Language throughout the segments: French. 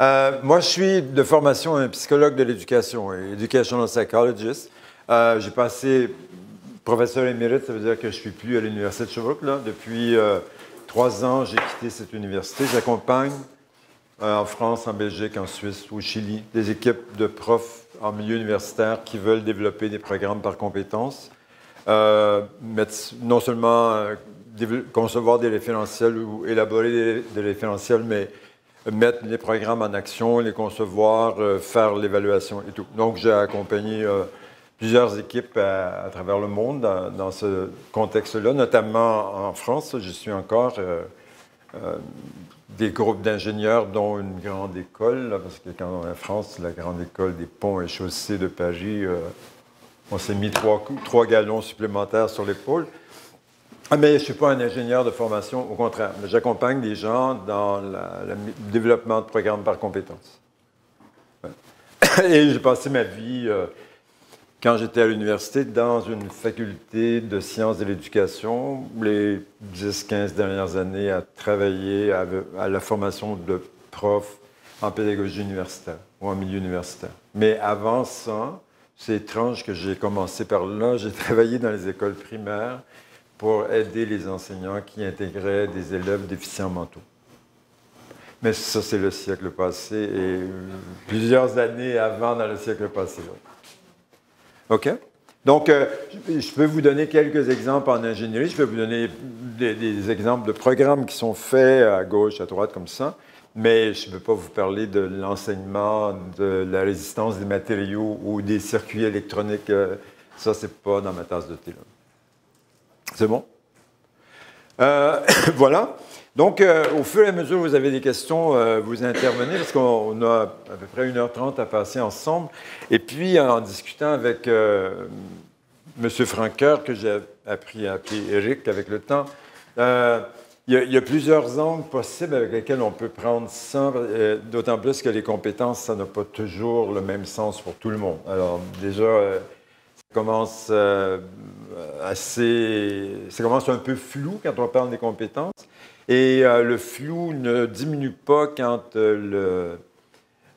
Moi, je suis de formation un psychologue de l'éducation, educational psychologist. J'ai passé professeur émérite, ça veut dire que je ne suis plus à l'Université de Sherbrooke. Là. Depuis 3 ans, j'ai quitté cette université. J'accompagne en France, en Belgique, en Suisse, au Chili, des équipes de profs en milieu universitaire qui veulent développer des programmes par compétences. Non seulement concevoir des référentiels ou élaborer des référentiels, mais mettre les programmes en action, les concevoir, faire l'évaluation et tout. Donc, j'ai accompagné plusieurs équipes à travers le monde dans ce contexte-là, notamment en France. J'y suis encore. Des groupes d'ingénieurs, dont une grande école, là, parce que quand on est en France, la grande école des ponts et chaussées de Paris, on s'est mis 3 gallons supplémentaires sur l'épaule. Mais je ne suis pas un ingénieur de formation, au contraire. J'accompagne des gens dans le développement de programmes par compétences. Ouais. Et j'ai passé ma vie, quand j'étais à l'université, dans une faculté de sciences de l'éducation, les 10-15 dernières années, à travailler à la formation de profs en pédagogie universitaire ou en milieu universitaire. Mais avant ça, c'est étrange que j'ai commencé par là. J'ai travaillé dans les écoles primaires pour aider les enseignants qui intégraient des élèves déficients mentaux. Mais ça, c'est le siècle passé et plusieurs années avant dans le siècle passé. OK? Donc, je peux vous donner quelques exemples en ingénierie. Je peux vous donner des exemples de programmes qui sont faits à gauche, à droite, comme ça. Mais je ne peux pas vous parler de l'enseignement, de la résistance des matériaux ou des circuits électroniques. Ça, ce n'est pas dans ma tasse de thé. C'est bon? Voilà. Donc, au fur et à mesure que vous avez des questions, vous intervenez, parce qu'on a à peu près 1h30 à passer ensemble. Et puis, en discutant avec M. Franqueur, que j'ai appris à appeler Éric avec le temps, il y a plusieurs angles possibles avec lesquels on peut prendre ça, d'autant plus que les compétences, ça n'a pas toujours le même sens pour tout le monde. Alors, déjà, ça commence un peu flou quand on parle des compétences. Et le flou ne diminue pas quand le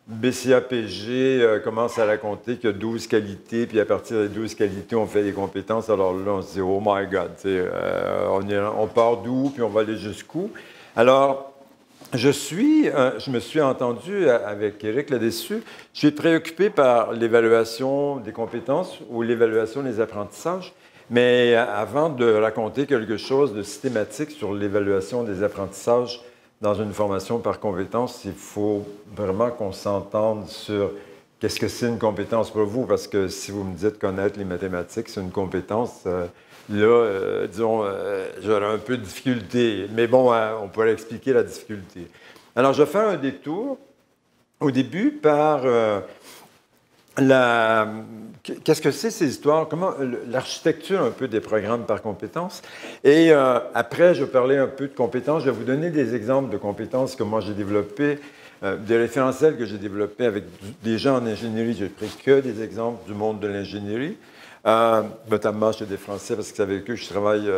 BCAPG commence à raconter qu'il y a 12 qualités, puis à partir des 12 qualités, on fait des compétences. Alors là, on se dit « Oh my God! » on part d'où, puis on va aller jusqu'où? Alors, je me suis entendu avec Éric là-dessus. Je suis préoccupé par l'évaluation des compétences ou l'évaluation des apprentissages. Mais avant de raconter quelque chose de systématique sur l'évaluation des apprentissages dans une formation par compétence, il faut vraiment qu'on s'entende sur qu'est-ce que c'est une compétence pour vous. Parce que si vous me dites connaître les mathématiques, c'est une compétence, disons, j'aurais un peu de difficulté. Mais bon, on pourrait expliquer la difficulté. Alors, je vais faire un détour au début par qu'est-ce que c'est ces histoires? Comment l'architecture un peu des programmes par compétences. Et après, je vais parler un peu de compétences. Je vais vous donner des exemples de compétences que moi j'ai développées, des référentiels que j'ai développés avec des gens en ingénierie. Je n'ai pris que des exemples du monde de l'ingénierie, notamment chez des Français, parce que c'est avec eux que je travaille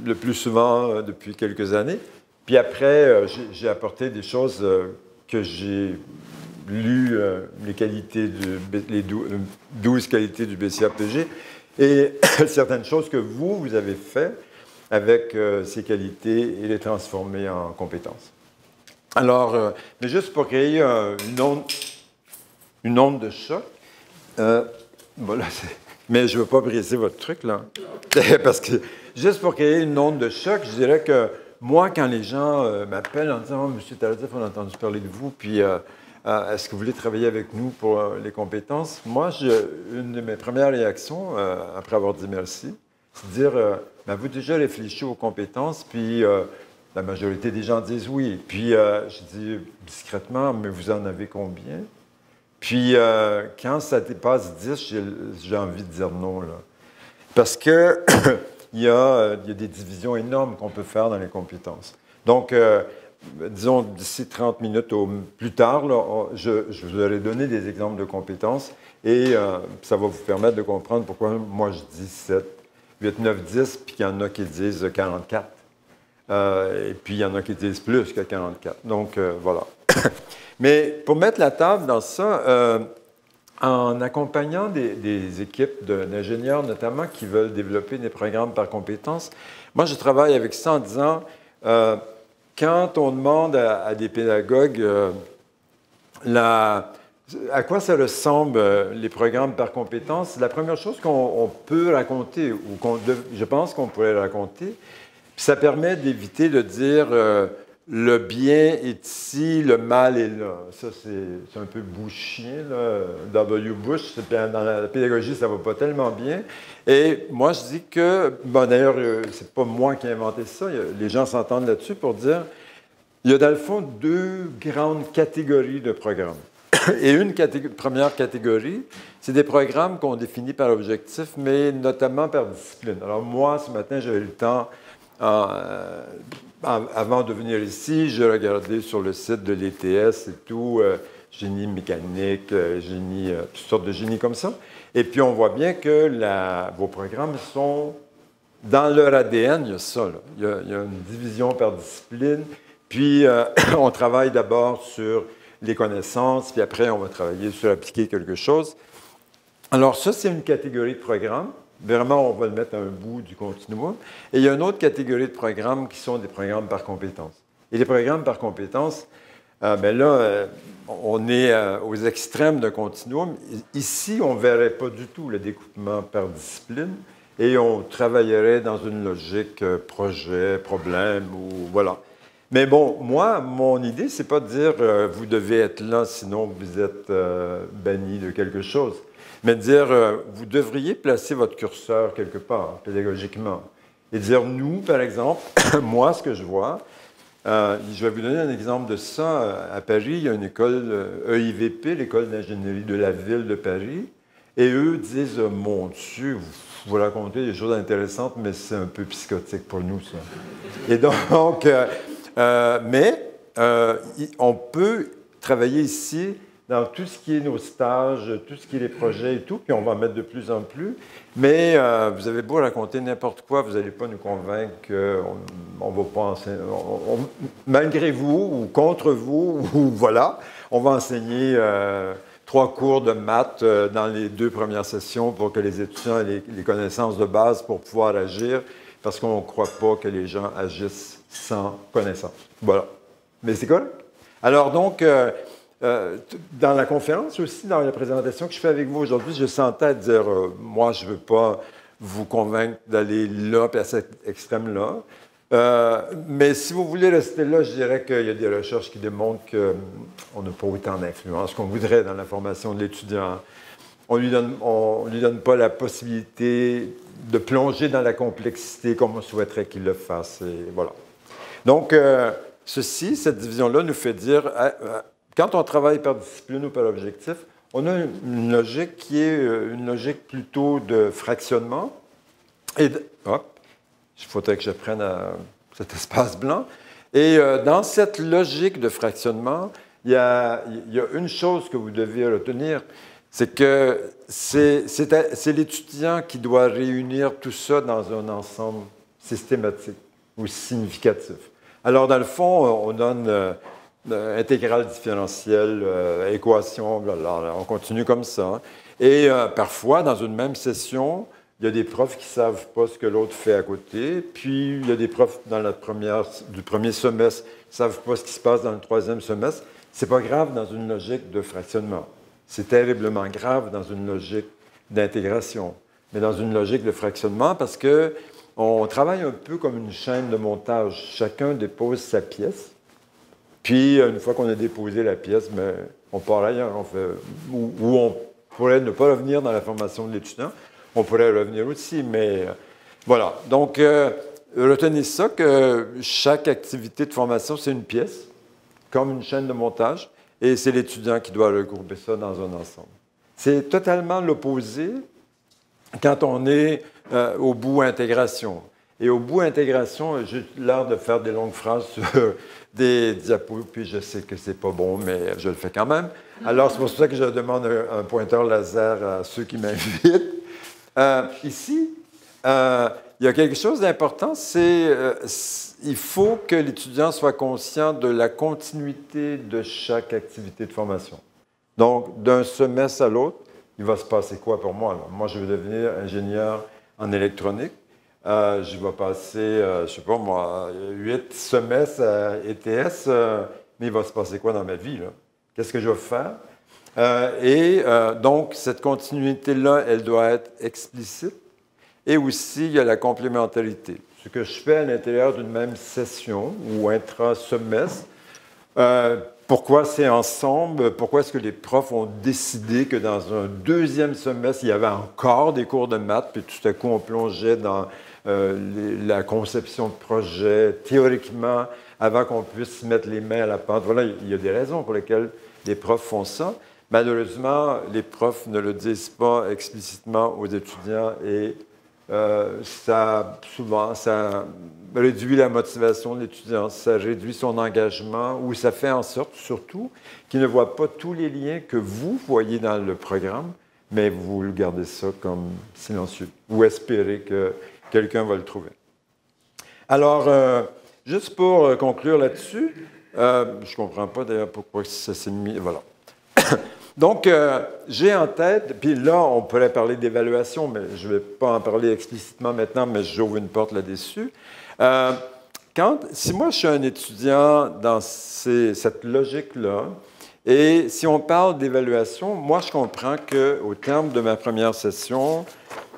le plus souvent depuis quelques années. Puis après, j'ai apporté des choses que j'ai lu les qualités, les 12 qualités du BCAPG et certaines choses que vous avez fait avec ces qualités et les transformer en compétences. Alors, mais juste pour créer une onde de choc, voilà, mais je ne veux pas briser votre truc, là, parce que juste pour créer une onde de choc, je dirais que moi, quand les gens m'appellent en disant « Oh, M. Tardif, on a entendu parler de vous, puis est-ce que vous voulez travailler avec nous pour les compétences? » Moi, une de mes premières réactions, après avoir dit merci, c'est de dire avez-vous déjà réfléchi aux compétences? Puis la majorité des gens disent oui. Puis je dis discrètement, mais vous en avez combien? Puis quand ça dépasse 10, j'ai envie de dire non, là. Parce que il y a des divisions énormes qu'on peut faire dans les compétences. Donc, disons, d'ici 30 minutes ou plus tard, là, je vous aurai donné des exemples de compétences et ça va vous permettre de comprendre pourquoi moi je dis 7, 8, 9, 10, puis qu'il y en a qui disent 44. Et puis il y en a qui disent plus que 44. Donc, voilà. Mais pour mettre la table dans ça, en accompagnant des équipes d'ingénieurs notamment qui veulent développer des programmes par compétences, moi je travaille avec ça en disant, quand on demande à des pédagogues à quoi ça ressemble les programmes par compétences, la première chose qu'on peut raconter, ou je pense qu'on pourrait raconter, puis ça permet d'éviter de dire le bien est ici, le mal est là. Ça, c'est un peu Bushien, là. W. Bush, dans la pédagogie, ça ne va pas tellement bien. Et moi, je dis que, bon, d'ailleurs, c'est pas moi qui ai inventé ça, les gens s'entendent là-dessus pour dire, il y a dans le fond deux grandes catégories de programmes. Et une première catégorie, c'est des programmes qu'on définit par objectif, mais notamment par discipline. Alors moi, ce matin, j'avais le temps, avant de venir ici, j'ai regardé sur le site de l'ETS et tout, génie mécanique, toutes sortes de génies comme ça. Et puis, on voit bien que vos programmes sont, dans leur ADN, il y a ça, là. Il y a une division par discipline. Puis, on travaille d'abord sur les connaissances, puis après, on va travailler sur appliquer quelque chose. Alors, ça, c'est une catégorie de programmes. Vraiment, on va le mettre à un bout du continuum. Et il y a une autre catégorie de programmes qui sont des programmes par compétences. Et les programmes par compétences, bien là, on est aux extrêmes d'un continuum. Ici, on ne verrait pas du tout le découpement par discipline et on travaillerait dans une logique projet, problème, ou voilà. Mais bon, moi, mon idée, c'est pas de dire vous devez être là, sinon vous êtes banni de quelque chose. Mais de dire, vous devriez placer votre curseur quelque part, pédagogiquement. Et dire, nous, par exemple, moi, ce que je vois, je vais vous donner un exemple de ça. À Paris, il y a une école EIVP, l'école d'ingénierie de la ville de Paris, et eux disent, mon Dieu, vous racontez des choses intéressantes, mais c'est un peu psychotique pour nous, ça. Et donc, on peut travailler ici dans tout ce qui est nos stages, tout ce qui est les projets et tout, puis on va en mettre de plus en plus. Mais vous avez beau raconter n'importe quoi, vous n'allez pas nous convaincre qu'on ne va pas enseigner. Malgré vous ou contre vous, ou voilà, on va enseigner 3 cours de maths dans les 2 premières sessions pour que les étudiants aient les connaissances de base pour pouvoir agir, parce qu'on ne croit pas que les gens agissent sans connaissance. Voilà. Mais c'est correct. Alors donc, dans la conférence aussi, dans la présentation que je fais avec vous aujourd'hui, je sentais à dire, moi, je ne veux pas vous convaincre d'aller là, puis à cet extrême-là. Mais si vous voulez rester là, je dirais qu'il y a des recherches qui démontrent qu'on n'a pas autant d'influence qu'on voudrait dans la formation de l'étudiant. On lui donne pas la possibilité de plonger dans la complexité comme on souhaiterait qu'il le fasse. Et voilà. Donc, cette division-là nous fait dire, quand on travaille par discipline ou par objectif, on a une logique qui est une logique plutôt de fractionnement. Et il faudrait que je prenne cet espace blanc. Et dans cette logique de fractionnement, il y a une chose que vous devez retenir, c'est que c'est l'étudiant qui doit réunir tout ça dans un ensemble systématique ou significatif. Alors, dans le fond, on donne intégrale différentielle, équation, blablabla, on continue comme ça. Et parfois, dans une même session, il y a des profs qui ne savent pas ce que l'autre fait à côté, puis il y a des profs dans du premier semestre qui ne savent pas ce qui se passe dans le 3e semestre. Ce n'est pas grave dans une logique de fractionnement. C'est terriblement grave dans une logique d'intégration, mais dans une logique de fractionnement parce qu'on travaille un peu comme une chaîne de montage. Chacun dépose sa pièce, puis une fois qu'on a déposé la pièce, bien, on part ailleurs. Ou on pourrait ne pas revenir dans la formation de l'étudiant, on pourrait revenir aussi, mais voilà. Donc, retenez ça que chaque activité de formation, c'est une pièce, comme une chaîne de montage, et c'est l'étudiant qui doit regrouper ça dans un ensemble. C'est totalement l'opposé quand on est au bout intégration. Et au bout intégration, j'ai l'air de faire des longues phrases sur des diapos, puis je sais que c'est pas bon, mais je le fais quand même. Alors, c'est pour ça que je demande un pointeur laser à ceux qui m'invitent. Ici, il y a quelque chose d'important, c'est il faut que l'étudiant soit conscient de la continuité de chaque activité de formation. Donc, d'un semestre à l'autre, il va se passer quoi pour moi? Là? Moi, je veux devenir ingénieur en électronique. Je vais passer, je ne sais pas moi, 8 semestres à ETS, mais il va se passer quoi dans ma vie? Qu'est-ce que je vais faire? Donc, cette continuité-là, elle doit être explicite. Et aussi, il y a la complémentarité. Ce que je fais à l'intérieur d'une même session ou intra-semestre, pourquoi c'est ensemble? Pourquoi est-ce que les profs ont décidé que dans un deuxième semestre, il y avait encore des cours de maths, puis tout à coup, on plongeait dans la conception de projet théoriquement avant qu'on puisse mettre les mains à la pâte? Voilà, il y a des raisons pour lesquelles les profs font ça. Malheureusement, les profs ne le disent pas explicitement aux étudiants et souvent, ça réduit la motivation de l'étudiant, ça réduit son engagement ou ça fait en sorte, surtout, qu'il ne voit pas tous les liens que vous voyez dans le programme, mais vous le gardez ça comme silencieux ou espérez que quelqu'un va le trouver. Alors, juste pour conclure là-dessus, je ne comprends pas d'ailleurs pourquoi ça s'est mis... Voilà. Donc, j'ai en tête, puis là, on pourrait parler d'évaluation, mais je ne vais pas en parler explicitement maintenant, mais j'ouvre une porte là-dessus. Si moi, je suis un étudiant dans cette logique-là, et si on parle d'évaluation, moi, je comprends qu'au terme de ma première session,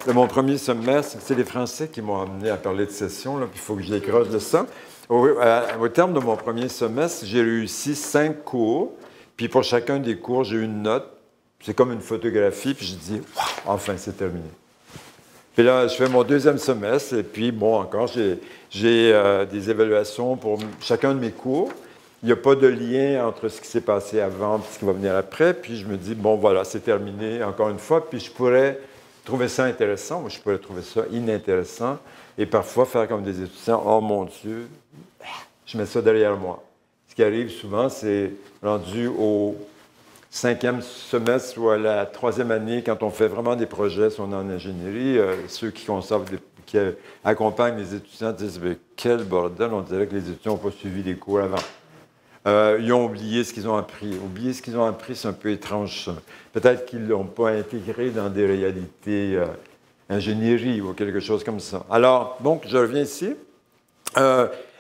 de mon premier semestre, c'est les Français qui m'ont amené à parler de session, là, puis il faut que je décroche de ça. Au terme de mon premier semestre, j'ai réussi 5 cours, puis pour chacun des cours, j'ai eu une note. C'est comme une photographie, puis je dis « Enfin, c'est terminé ». Puis là, je fais mon deuxième semestre, et puis bon, encore, j'ai des évaluations pour chacun de mes cours. Il n'y a pas de lien entre ce qui s'est passé avant et ce qui va venir après. Puis je me dis, bon, voilà, c'est terminé, encore une fois. Puis je pourrais trouver ça intéressant, ou je pourrais trouver ça inintéressant. Et parfois faire comme des étudiants, oh mon Dieu, je mets ça derrière moi. Ce qui arrive souvent, c'est rendu au 5e semestre ou à la 3e année, quand on fait vraiment des projets, si on est en ingénierie, ceux qui accompagnent les étudiants disent « Quel bordel, on dirait que les étudiants n'ont pas suivi les cours avant. Ils ont oublié ce qu'ils ont appris. Oublier ce qu'ils ont appris, c'est un peu étrange. Peut-être qu'ils ne l'ont pas intégré dans des réalités ingénierie ou quelque chose comme ça. Alors, donc, je reviens ici.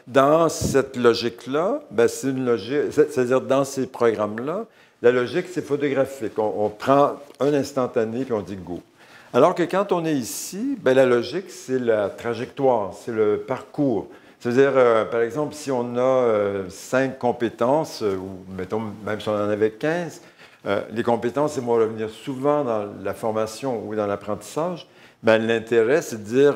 Dans cette logique-là, ben, c'est une logique, c'est-à-dire dans ces programmes-là, la logique, c'est photographique. On prend un instantané puis on dit go. Alors que quand on est ici, ben, la logique, c'est la trajectoire, c'est le parcours. C'est-à-dire, par exemple, si on a 5 compétences, ou mettons, même si on en avait 15, les compétences, elles vont revenir souvent dans la formation ou dans l'apprentissage. Ben, l'intérêt, c'est de dire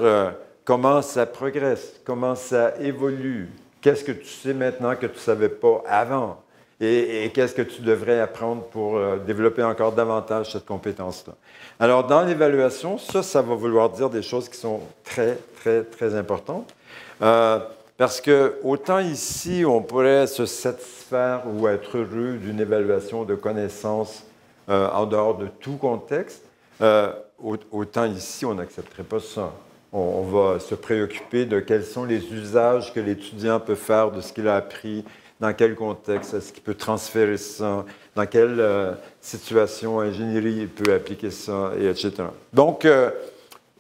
comment ça progresse, comment ça évolue, qu'est-ce que tu sais maintenant que tu ne savais pas avant, et qu'est-ce que tu devrais apprendre pour développer encore davantage cette compétence-là. Alors, dans l'évaluation, ça va vouloir dire des choses qui sont très, très, très importantes. Parce que autant ici, on pourrait se satisfaire ou être heureux d'une évaluation de connaissances en dehors de tout contexte, autant ici, on n'accepterait pas ça. On va se préoccuper de quels sont les usages que l'étudiant peut faire de ce qu'il a appris, dans quel contexte, est-ce qu'il peut transférer ça, dans quelle situation ingénierie il peut appliquer ça, et etc. Donc,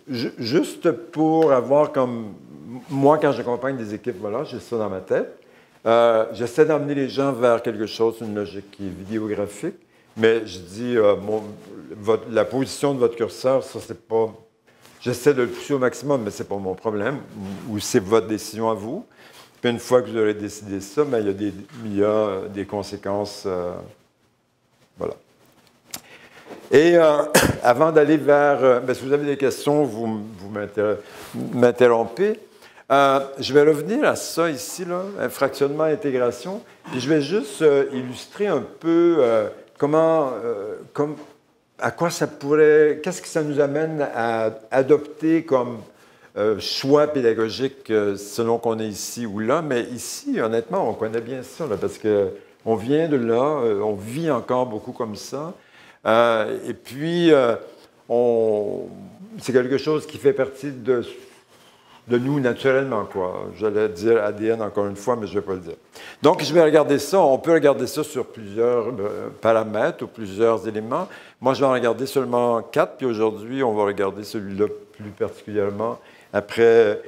juste pour avoir comme... Moi, quand j'accompagne des équipes, voilà, j'ai ça dans ma tête. J'essaie d'emmener les gens vers quelque chose, une logique qui est vidéographique, mais je dis, la position de votre curseur, ça, c'est pas... J'essaie de le pousser au maximum, mais ce n'est pas mon problème, ou c'est votre décision à vous. Puis une fois que vous aurez décidé ça, bien, il y a des conséquences. Voilà. Et avant d'aller vers... si vous avez des questions, vous m'interrompez. Je vais revenir à ça ici, là, fractionnement et intégration. Puis je vais juste illustrer un peu à quoi ça pourrait... Qu'est-ce que ça nous amène à adopter comme choix pédagogique selon qu'on est ici ou là. Mais ici, honnêtement, on connaît bien ça, là, parce qu'on vient de là, on vit encore beaucoup comme ça. Et puis, c'est quelque chose qui fait partie de de nous naturellement, quoi. J'allais dire ADN encore une fois, mais je ne vais pas le dire. Donc, je vais regarder ça. On peut regarder ça sur plusieurs paramètres ou plusieurs éléments. Moi, je vais en regarder seulement 4, puis aujourd'hui, on va regarder celui-là plus particulièrement après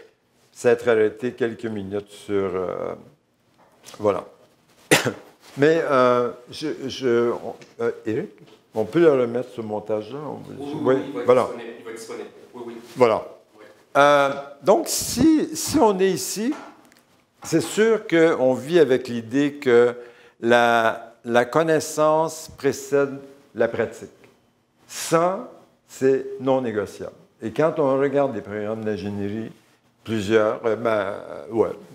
s'être arrêté quelques minutes sur... voilà. Mais, Éric, on peut le remettre ce montage-là? Oui, il va voilà. Il va être disponible. Oui. Voilà. Donc, si on est ici, c'est sûr qu'on vit avec l'idée que la connaissance précède la pratique. Ça, c'est non négociable. Et quand on regarde des programmes d'ingénierie, plusieurs,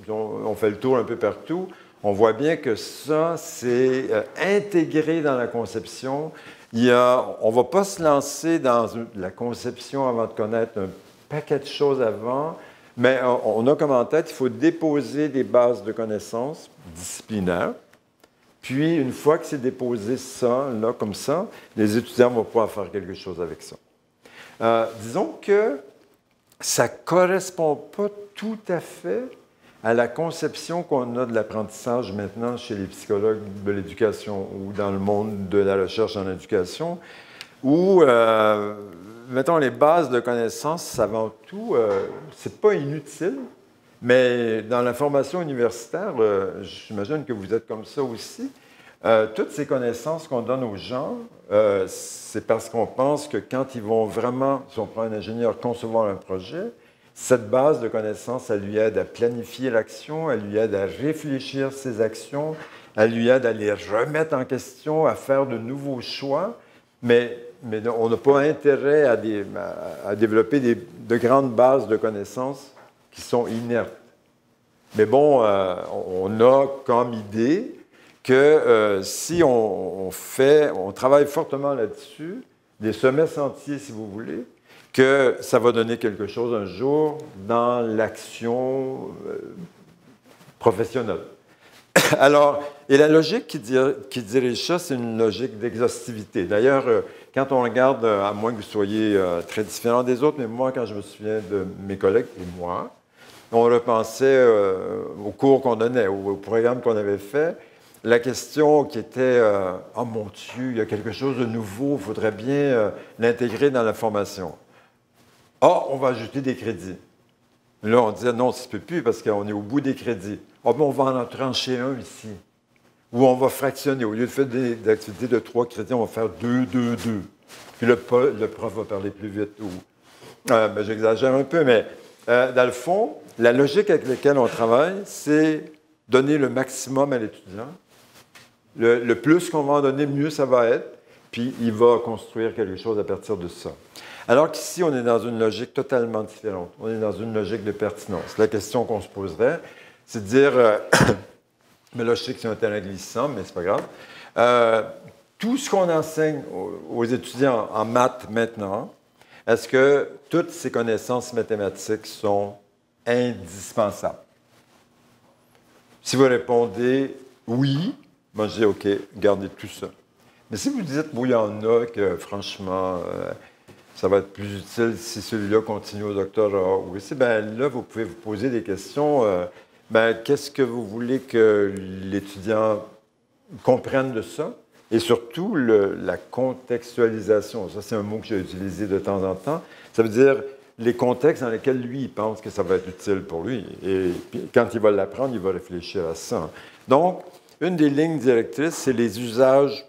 on fait le tour un peu partout, on voit bien que ça, c'est intégré dans la conception. On ne va pas se lancer dans la conception avant de connaître un paquet de choses avant, mais on a comme en tête, il faut déposer des bases de connaissances disciplinaires. Puis, une fois que c'est déposé ça, là, comme ça, les étudiants vont pouvoir faire quelque chose avec ça. Disons que ça ne correspond pas tout à fait à la conception qu'on a de l'apprentissage maintenant chez les psychologues de l'éducation ou dans le monde de la recherche en éducation, où, mettons, les bases de connaissances, avant tout, c'est pas inutile, mais dans la formation universitaire, j'imagine que vous êtes comme ça aussi, toutes ces connaissances qu'on donne aux gens, c'est parce qu'on pense que quand ils vont vraiment, si on prend un ingénieur, concevoir un projet, cette base de connaissances, elle lui aide à planifier l'action, elle lui aide à réfléchir ses actions, elle lui aide à les remettre en question, à faire de nouveaux choix, mais on n'a pas intérêt à développer de grandes bases de connaissances qui sont inertes. Mais bon, on a comme idée que si on travaille fortement là-dessus, des semestres entiers, si vous voulez, que ça va donner quelque chose un jour dans l'action professionnelle. Alors, et la logique qui dirige ça, c'est une logique d'exhaustivité. D'ailleurs, quand on regarde, à moins que vous soyez très différents des autres, mais moi, quand je me souviens de mes collègues et moi, on repensait aux cours qu'on donnait, au programme qu'on avait fait, la question qui était « Oh mon Dieu, il y a quelque chose de nouveau, il faudrait bien l'intégrer dans la formation. » Ah, on va ajouter des crédits. Là, on disait non, ça ne se peut plus parce qu'on est au bout des crédits. Ah, ben, on va en trancher un ici. Ou on va fractionner. Au lieu de faire des activités de 3 crédits, on va faire 2, 2, 2. Puis le prof va parler plus vite. Ben, j'exagère un peu, mais dans le fond, la logique avec laquelle on travaille, c'est donner le maximum à l'étudiant. Le plus qu'on va en donner, mieux ça va être. Puis il va construire quelque chose à partir de ça. Alors qu'ici, on est dans une logique totalement différente. On est dans une logique de pertinence. La question qu'on se poserait, c'est de dire, mais là, je sais que c'est un terrain glissant, mais c'est pas grave. Tout ce qu'on enseigne aux étudiants en maths maintenant, est-ce que toutes ces connaissances mathématiques sont indispensables? Si vous répondez oui, moi je dis OK, gardez tout ça. Mais si vous dites, bon, il y en a que franchement, ça va être plus utile si celui-là continue au doctorat. Ou ici, bien là, vous pouvez vous poser des questions. Qu'est-ce que vous voulez que l'étudiant comprenne de ça? Et surtout, la contextualisation. Ça, c'est un mot que j'ai utilisé de temps en temps. Ça veut dire les contextes dans lesquels lui, il pense que ça va être utile pour lui. Et puis, quand il va l'apprendre, il va réfléchir à ça. Donc, une des lignes directrices, c'est les usages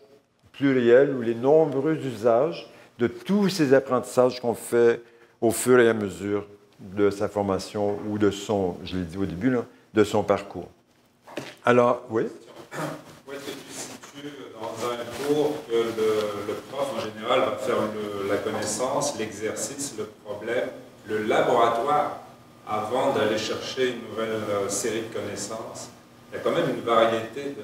pluriels ou les nombreux usages de tous ces apprentissages qu'on fait au fur et à mesure de sa formation ou de son, je l'ai dit au début, là, de son parcours. Alors, oui? Où est-ce que tu situes dans un cours que le prof, en général, va faire la connaissance, l'exercice, le problème, le laboratoire, avant d'aller chercher une nouvelle série de connaissances? Il y a quand même une variété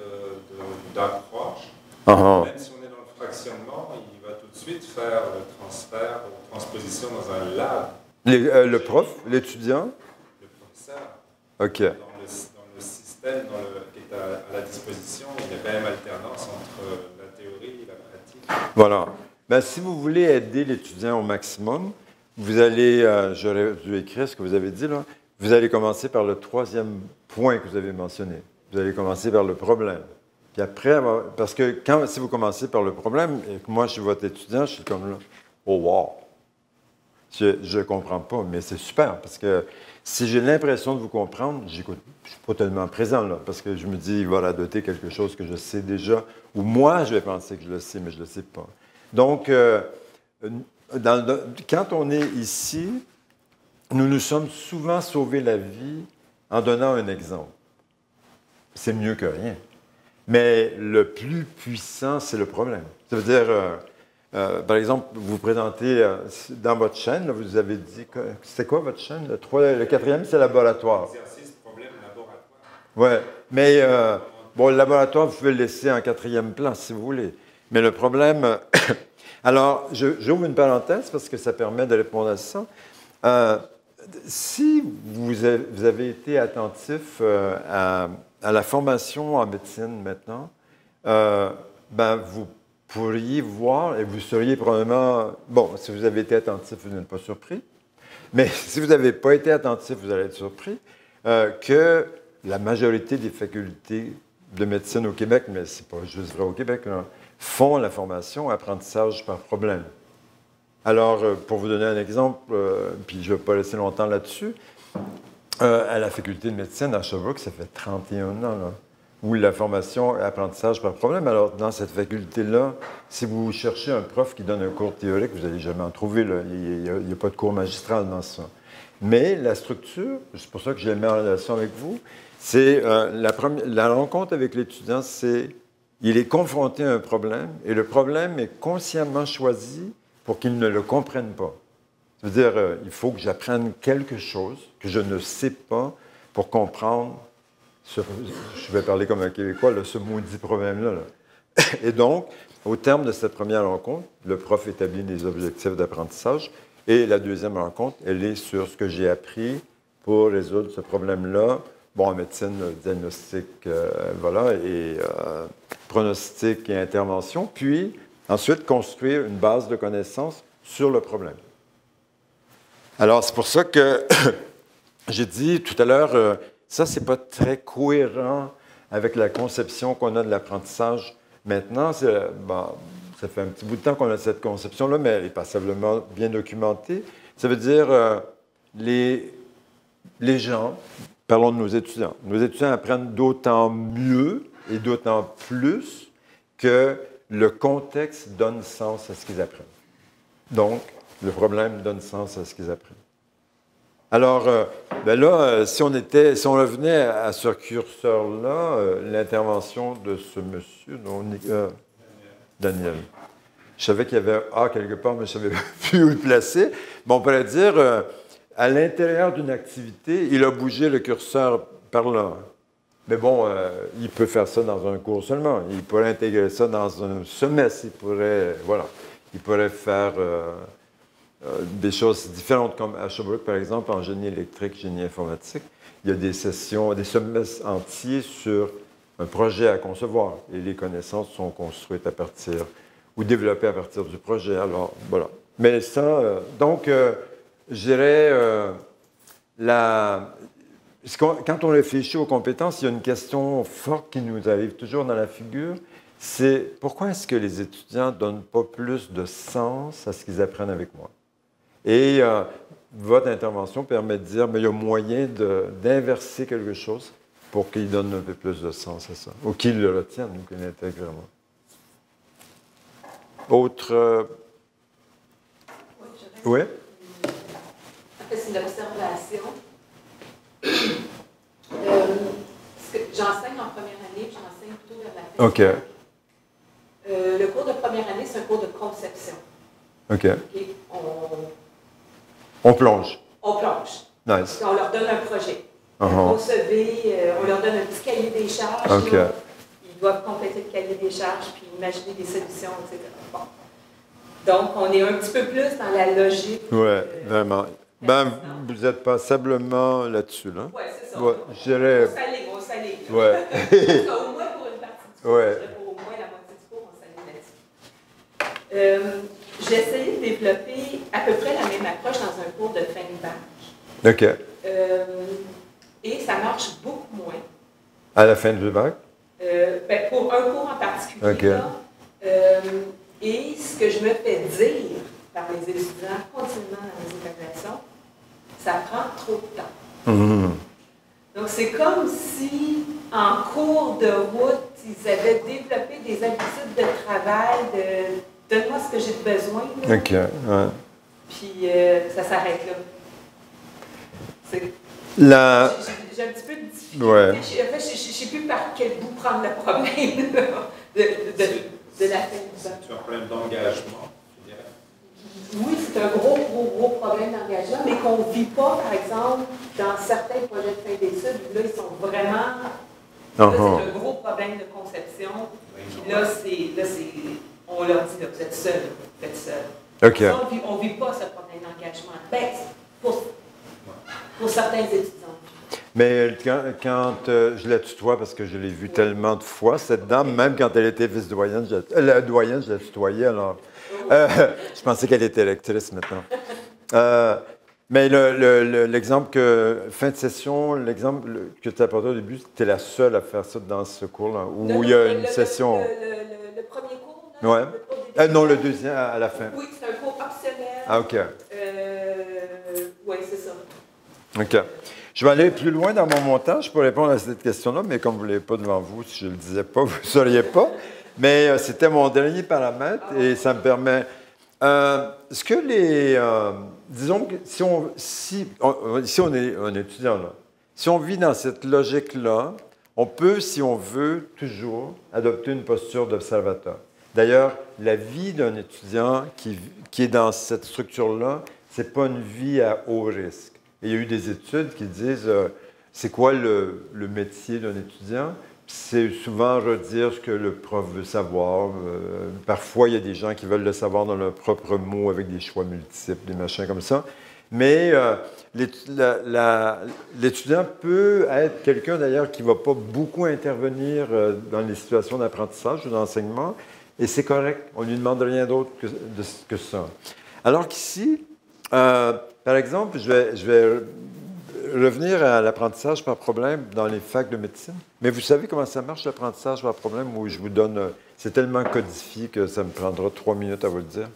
d'approches. Même si on est dans le fractionnement, il va tout de suite faire le transfert ou transposition dans un lab. Le prof, l'étudiant? Le professeur. OK. Dans le système qui est à la disposition, il y a quand même alternance entre la théorie et la pratique. Voilà. Ben, si vous voulez aider l'étudiant au maximum, vous allez, j'aurais dû écrire ce que vous avez dit là, vous allez commencer par le troisième point que vous avez mentionné. Vous allez commencer par le problème. Puis après, parce que si vous commencez par le problème, et que moi, je suis votre étudiant, je suis comme là, oh wow! Je ne comprends pas, mais c'est super, parce que si j'ai l'impression de vous comprendre, j'écoute. Je ne suis pas tellement présent là, parce que je me dis, il va radoter quelque chose que je sais déjà, ou moi, je vais penser que je le sais, mais je ne le sais pas. Donc, quand on est ici, nous nous sommes souvent sauvés la vie en donnant un exemple. C'est mieux que rien. Mais le plus puissant, c'est le problème. Ça veut dire, par exemple, vous présentez dans votre chaîne, là, vous avez dit, c'est quoi votre chaîne? Le quatrième, c'est laboratoire. Exercice, problème, laboratoire. Oui, mais bon, le laboratoire, vous pouvez le laisser en quatrième plan si vous voulez. Mais le problème... Alors, j'ouvre une parenthèse parce que ça permet de répondre à ça. Si vous avez été attentif à la formation en médecine maintenant, ben vous pourriez voir, et vous seriez probablement... Bon, si vous avez été attentif, vous n'êtes pas surpris. Mais si vous n'avez pas été attentif, vous allez être surpris que la majorité des facultés de médecine au Québec, mais ce n'est pas juste vrai au Québec, là, font la formation apprentissage par problème. Alors, pour vous donner un exemple, puis je ne vais pas laisser longtemps là-dessus, à la faculté de médecine à Sherbrooke, ça fait 31 ans, là, où la formation apprentissage par problème. Alors, dans cette faculté-là, si vous cherchez un prof qui donne un cours théorique, vous n'allez jamais en trouver, là. Il n'y a pas de cours magistral dans ça. Mais la structure, c'est pour ça que je l'ai mis en relation avec vous, c'est la rencontre avec l'étudiant, c'est il est confronté à un problème, et le problème est consciemment choisi pour qu'il ne le comprenne pas. C'est-à-dire, il faut que j'apprenne quelque chose que je ne sais pas pour comprendre, je vais parler comme un Québécois, ce maudit problème-là. Là. Et donc, au terme de cette première rencontre, le prof établit des objectifs d'apprentissage, et la deuxième rencontre, elle est sur ce que j'ai appris pour résoudre ce problème-là. Bon, en médecine, diagnostic, voilà, et pronostic et intervention, puis ensuite construire une base de connaissances sur le problème. Alors, c'est pour ça que j'ai dit tout à l'heure, ça, c'est pas très cohérent avec la conception qu'on a de l'apprentissage. Maintenant, bon, ça fait un petit bout de temps qu'on a cette conception-là, mais elle est passablement bien documentée. Ça veut dire, les gens... Parlons de nos étudiants. Nos étudiants apprennent d'autant mieux et d'autant plus que le contexte donne sens à ce qu'ils apprennent. Donc, le problème donne sens à ce qu'ils apprennent. Alors, ben là, si on revenait à ce curseur-là, l'intervention de ce monsieur, Daniel. Je savais qu'il y avait un A quelque part, mais je ne savais plus où le placer. Bon, on pourrait dire... à l'intérieur d'une activité, il a bougé le curseur par là. Mais bon, il peut faire ça dans un cours seulement. Il pourrait intégrer ça dans un semestre. Il pourrait faire des choses différentes, comme à Sherbrooke, par exemple, en génie électrique, génie informatique. Il y a des sessions, des semestres entiers sur un projet à concevoir. Et les connaissances sont construites à partir, ou développées à partir du projet. Alors, voilà. Mais ça, donc... je dirais, quand on réfléchit aux compétences, il y a une question forte qui nous arrive toujours dans la figure, c'est pourquoi est-ce que les étudiants ne donnent pas plus de sens à ce qu'ils apprennent avec moi? Et votre intervention permet de dire, mais il y a moyen d'inverser quelque chose pour qu'ils donnent un peu plus de sens à ça, ou qu'ils le retiennent, ou qu'ils l'intègrent vraiment. Autre... Oui? C'est une observation. J'enseigne en première année, puis j'enseigne plutôt vers la fin. OK. Le cours de première année, c'est un cours de conception. OK. Et on plonge. On plonge. Nice. Puis on leur donne un projet. Concevez, on leur donne un petit cahier des charges. OK. Là. Ils doivent compléter le cahier des charges, puis imaginer des solutions, etc. Bon. Donc, on est un petit peu plus dans la logique. Oui, vraiment. Ben, vous êtes passablement là-dessus, là. Oui, c'est ça. Ouais, je dirais... On s'aligne. Oui. Au moins pour une partie du cours. Ouais. Pour au moins la moitié du cours, on s'aligne là-dessus. J'ai essayé de développer à peu près la même approche dans un cours de fin de bac. OK. Et ça marche beaucoup moins. À la fin du bac? Ben, pour un cours en particulier. OK. Là, et ce que je me fais dire par les étudiants continuellement dans les évaluations, ça prend trop de temps. Mhm. Donc, c'est comme si, en cours de route, ils avaient développé des habitudes de travail, de donne-moi ce que j'ai besoin. Là. OK. Ouais. Puis, ça s'arrête là. J'ai un petit peu de difficulté. Ouais. En fait, je ne sais plus par quel bout prendre le problème là, de la fin du bac. C'est un problème d'engagement, je dirais. Oui, c'est un gros problème d'engagement, mais qu'on ne vit pas, par exemple, dans certains projets de fin d'études, où là, ils sont vraiment... Là, c'est un gros problème de conception. Puis là, on leur dit, là, vous êtes seuls, vous êtes seuls. OK. Ça, on ne vit pas ce problème d'engagement. Ben, pour certains étudiants. Mais quand je la tutoie, parce que je l'ai vue tellement de fois, cette dame, même quand elle était vice-doyenne, la doyenne, je la tutoyais, alors... je pensais qu'elle était lectrice maintenant. Mais l'exemple fin de session, l'exemple que tu as apporté au début, tu es la seule à faire ça dans ce cours-là, où il y a une session... Le premier cours, là? Ouais. Non, le deuxième à la fin. Oui, c'est un cours optionnel. Ah, OK. Oui, c'est ça. OK. Je vais aller plus loin dans mon montage pour répondre à cette question-là, mais comme vous ne l'avez pas devant vous, si je ne le disais pas, vous ne sauriez pas. Mais c'était mon dernier paramètre et ça me permet... Est-ce que disons que si on est un étudiant, là, si on vit dans cette logique-là, on peut, si on veut, toujours adopter une posture d'observateur. D'ailleurs, la vie d'un étudiant qui est dans cette structure-là, ce n'est pas une vie à haut risque. Et il y a eu des études qui disent c'est quoi le métier d'un étudiant? C'est souvent redire ce que le prof veut savoir. Parfois, il y a des gens qui veulent le savoir dans leurs propres mots avec des choix multiples, des machins comme ça. Mais l'étudiant peut être quelqu'un, d'ailleurs, qui ne va pas beaucoup intervenir dans les situations d'apprentissage ou d'enseignement. Et c'est correct. On ne lui demande rien d'autre que ça. Alors qu'ici, par exemple, je vais revenir à l'apprentissage par problème dans les facs de médecine. Mais vous savez comment ça marche, l'apprentissage par problème, où je vous donne... c'est tellement codifié que ça me prendra 3 minutes à vous le dire.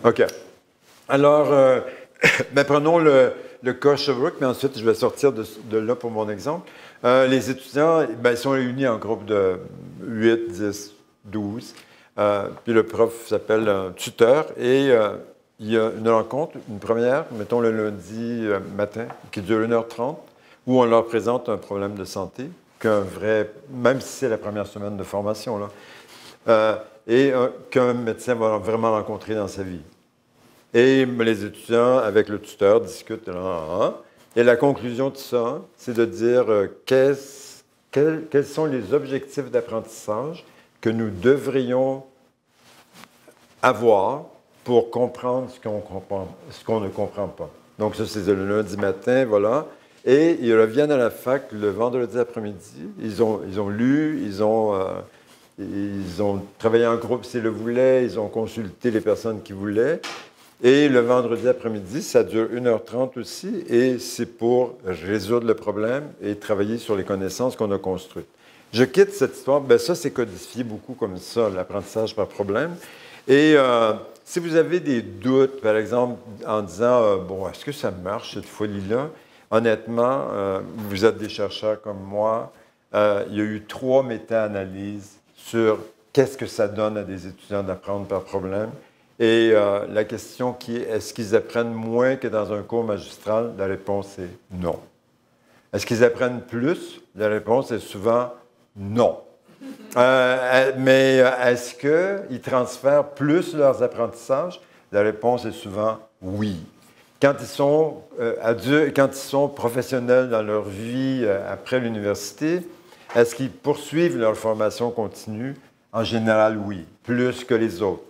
OK. Alors, prenons le cas Sherbrooke, mais ensuite, je vais sortir de là pour mon exemple. Les étudiants, ils sont réunis en groupe de 8, 10, 12. Puis le prof s'appelle un tuteur et... il y a une rencontre, une première, mettons le lundi matin, qui dure 1h30, où on leur présente un problème de santé, même si c'est la première semaine de formation, là, et qu'un médecin va vraiment rencontrer dans sa vie. Et les étudiants, avec le tuteur, discutent. Et la conclusion de ça, c'est de dire quels sont les objectifs d'apprentissage que nous devrions avoir pour comprendre ce qu'on ne comprend pas. Donc, ça, c'est le lundi matin, voilà. Et ils reviennent à la fac le vendredi après-midi. Ils ont lu, ils ont travaillé en groupe s'ils le voulaient, ils ont consulté les personnes qui voulaient. Et le vendredi après-midi, ça dure 1h30 aussi, et c'est pour résoudre le problème et travailler sur les connaissances qu'on a construites. Je quitte cette histoire. Bien, ça, c'est codifié beaucoup comme ça, l'apprentissage par problème. Et si vous avez des doutes, par exemple, en disant bon, est-ce que ça marche cette folie-là? Honnêtement, vous êtes des chercheurs comme moi. Il y a eu 3 méta-analyses sur qu'est-ce que ça donne à des étudiants d'apprendre par problème. Et la question qui est est-ce qu'ils apprennent moins que dans un cours magistral? La réponse est non. Est-ce qu'ils apprennent plus? La réponse est souvent non. Mais est-ce qu'ils transfèrent plus leurs apprentissages? La réponse est souvent oui. Quand ils sont adultes, quand ils sont professionnels dans leur vie après l'université, est-ce qu'ils poursuivent leur formation continue? En général, oui, plus que les autres.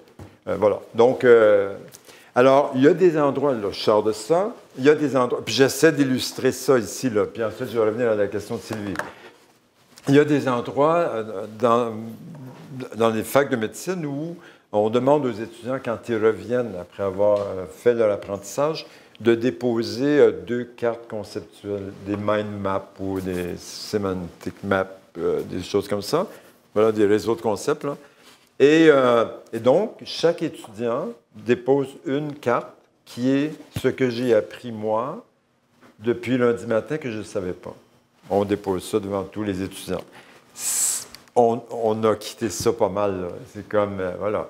Voilà. Donc, alors, il y a des endroits, là, je sors de ça, il y a des endroits, puis j'essaie d'illustrer ça ici, là, puis ensuite je vais revenir à la question de Sylvie. Il y a des endroits dans les facs de médecine où on demande aux étudiants, quand ils reviennent après avoir fait leur apprentissage, de déposer 2 cartes conceptuelles, des mind maps ou des semantic maps, des choses comme ça. Voilà, des réseaux de concepts, là. Et donc, chaque étudiant dépose une carte qui est ce que j'ai appris, moi, depuis lundi matin que je ne savais pas. On dépose ça devant tous les étudiants. On a quitté ça pas mal, là. C'est comme, voilà.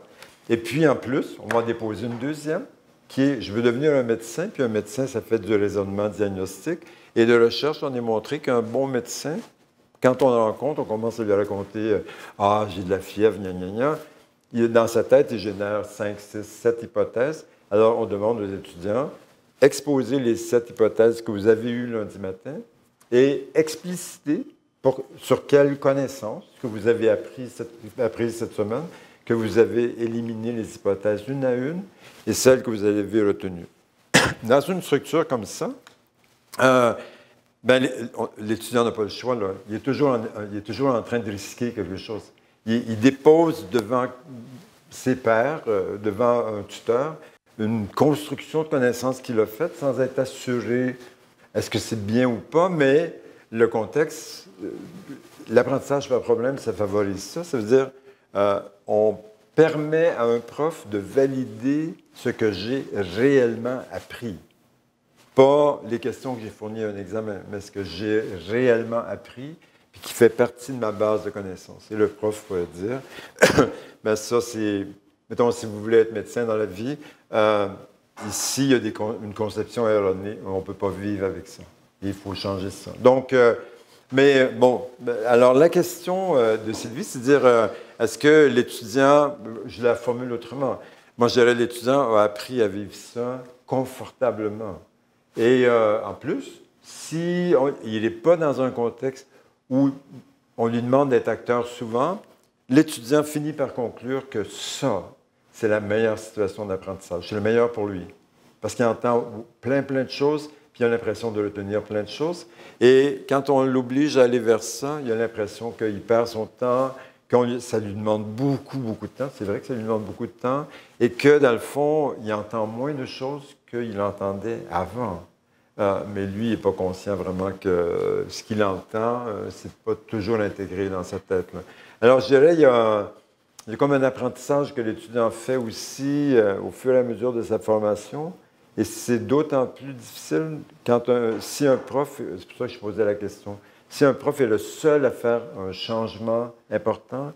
Et puis, en plus, on va en déposer une deuxième, qui est, je veux devenir un médecin, puis un médecin, ça fait du raisonnement diagnostique. Et de recherche, on a montré qu'un bon médecin, quand on le rencontre, on commence à lui raconter « Ah, j'ai de la fièvre, gna, gna, gna ». Dans sa tête, il génère 5, 6, 7 hypothèses. Alors, on demande aux étudiants, exposez les 7 hypothèses que vous avez eues lundi matin et explicitez sur quelles connaissances que vous avez apprises cette semaine, que vous avez éliminé les hypothèses une à une et celles que vous avez retenues. Dans une structure comme ça, l'étudiant n'a pas le choix, là. Il est toujours en train de risquer quelque chose. Il dépose devant ses pairs, devant un tuteur, une construction de connaissances qu'il a faite sans être assuré est-ce que c'est bien ou pas, mais le contexte, l'apprentissage par problème, ça favorise ça. Ça veut dire on permet à un prof de valider ce que j'ai réellement appris. Pas les questions que j'ai fournies à un examen, mais ce que j'ai réellement appris et qui fait partie de ma base de connaissances. Et le prof pourrait dire, bien ça c'est, mettons, si vous voulez être médecin dans la vie, ici il y a une conception erronée, on ne peut pas vivre avec ça. Il faut changer ça. Donc, mais bon, alors la question de Sylvie, c'est de dire, est-ce que l'étudiant, je la formule autrement, moi je dirais l'étudiant a appris à vivre ça confortablement. Et en plus, s'il n'est pas dans un contexte où on lui demande d'être acteur souvent, l'étudiant finit par conclure que ça, c'est la meilleure situation d'apprentissage. C'est le meilleur pour lui. Parce qu'il entend plein de choses, puis il a l'impression de retenir plein de choses. Et quand on l'oblige à aller vers ça, il a l'impression qu'il perd son temps, que ça lui demande beaucoup de temps. C'est vrai que ça lui demande beaucoup de temps. Et que, dans le fond, il entend moins de choses qu'il entendait avant. Mais lui, il n'est pas conscient vraiment que ce qu'il entend, c'est pas toujours intégré dans sa tête, là. Alors, je dirais, il y a comme un apprentissage que l'étudiant fait aussi au fur et à mesure de sa formation. Et c'est d'autant plus difficile si un prof, c'est pour ça que je posais la question, si un prof est le seul à faire un changement important,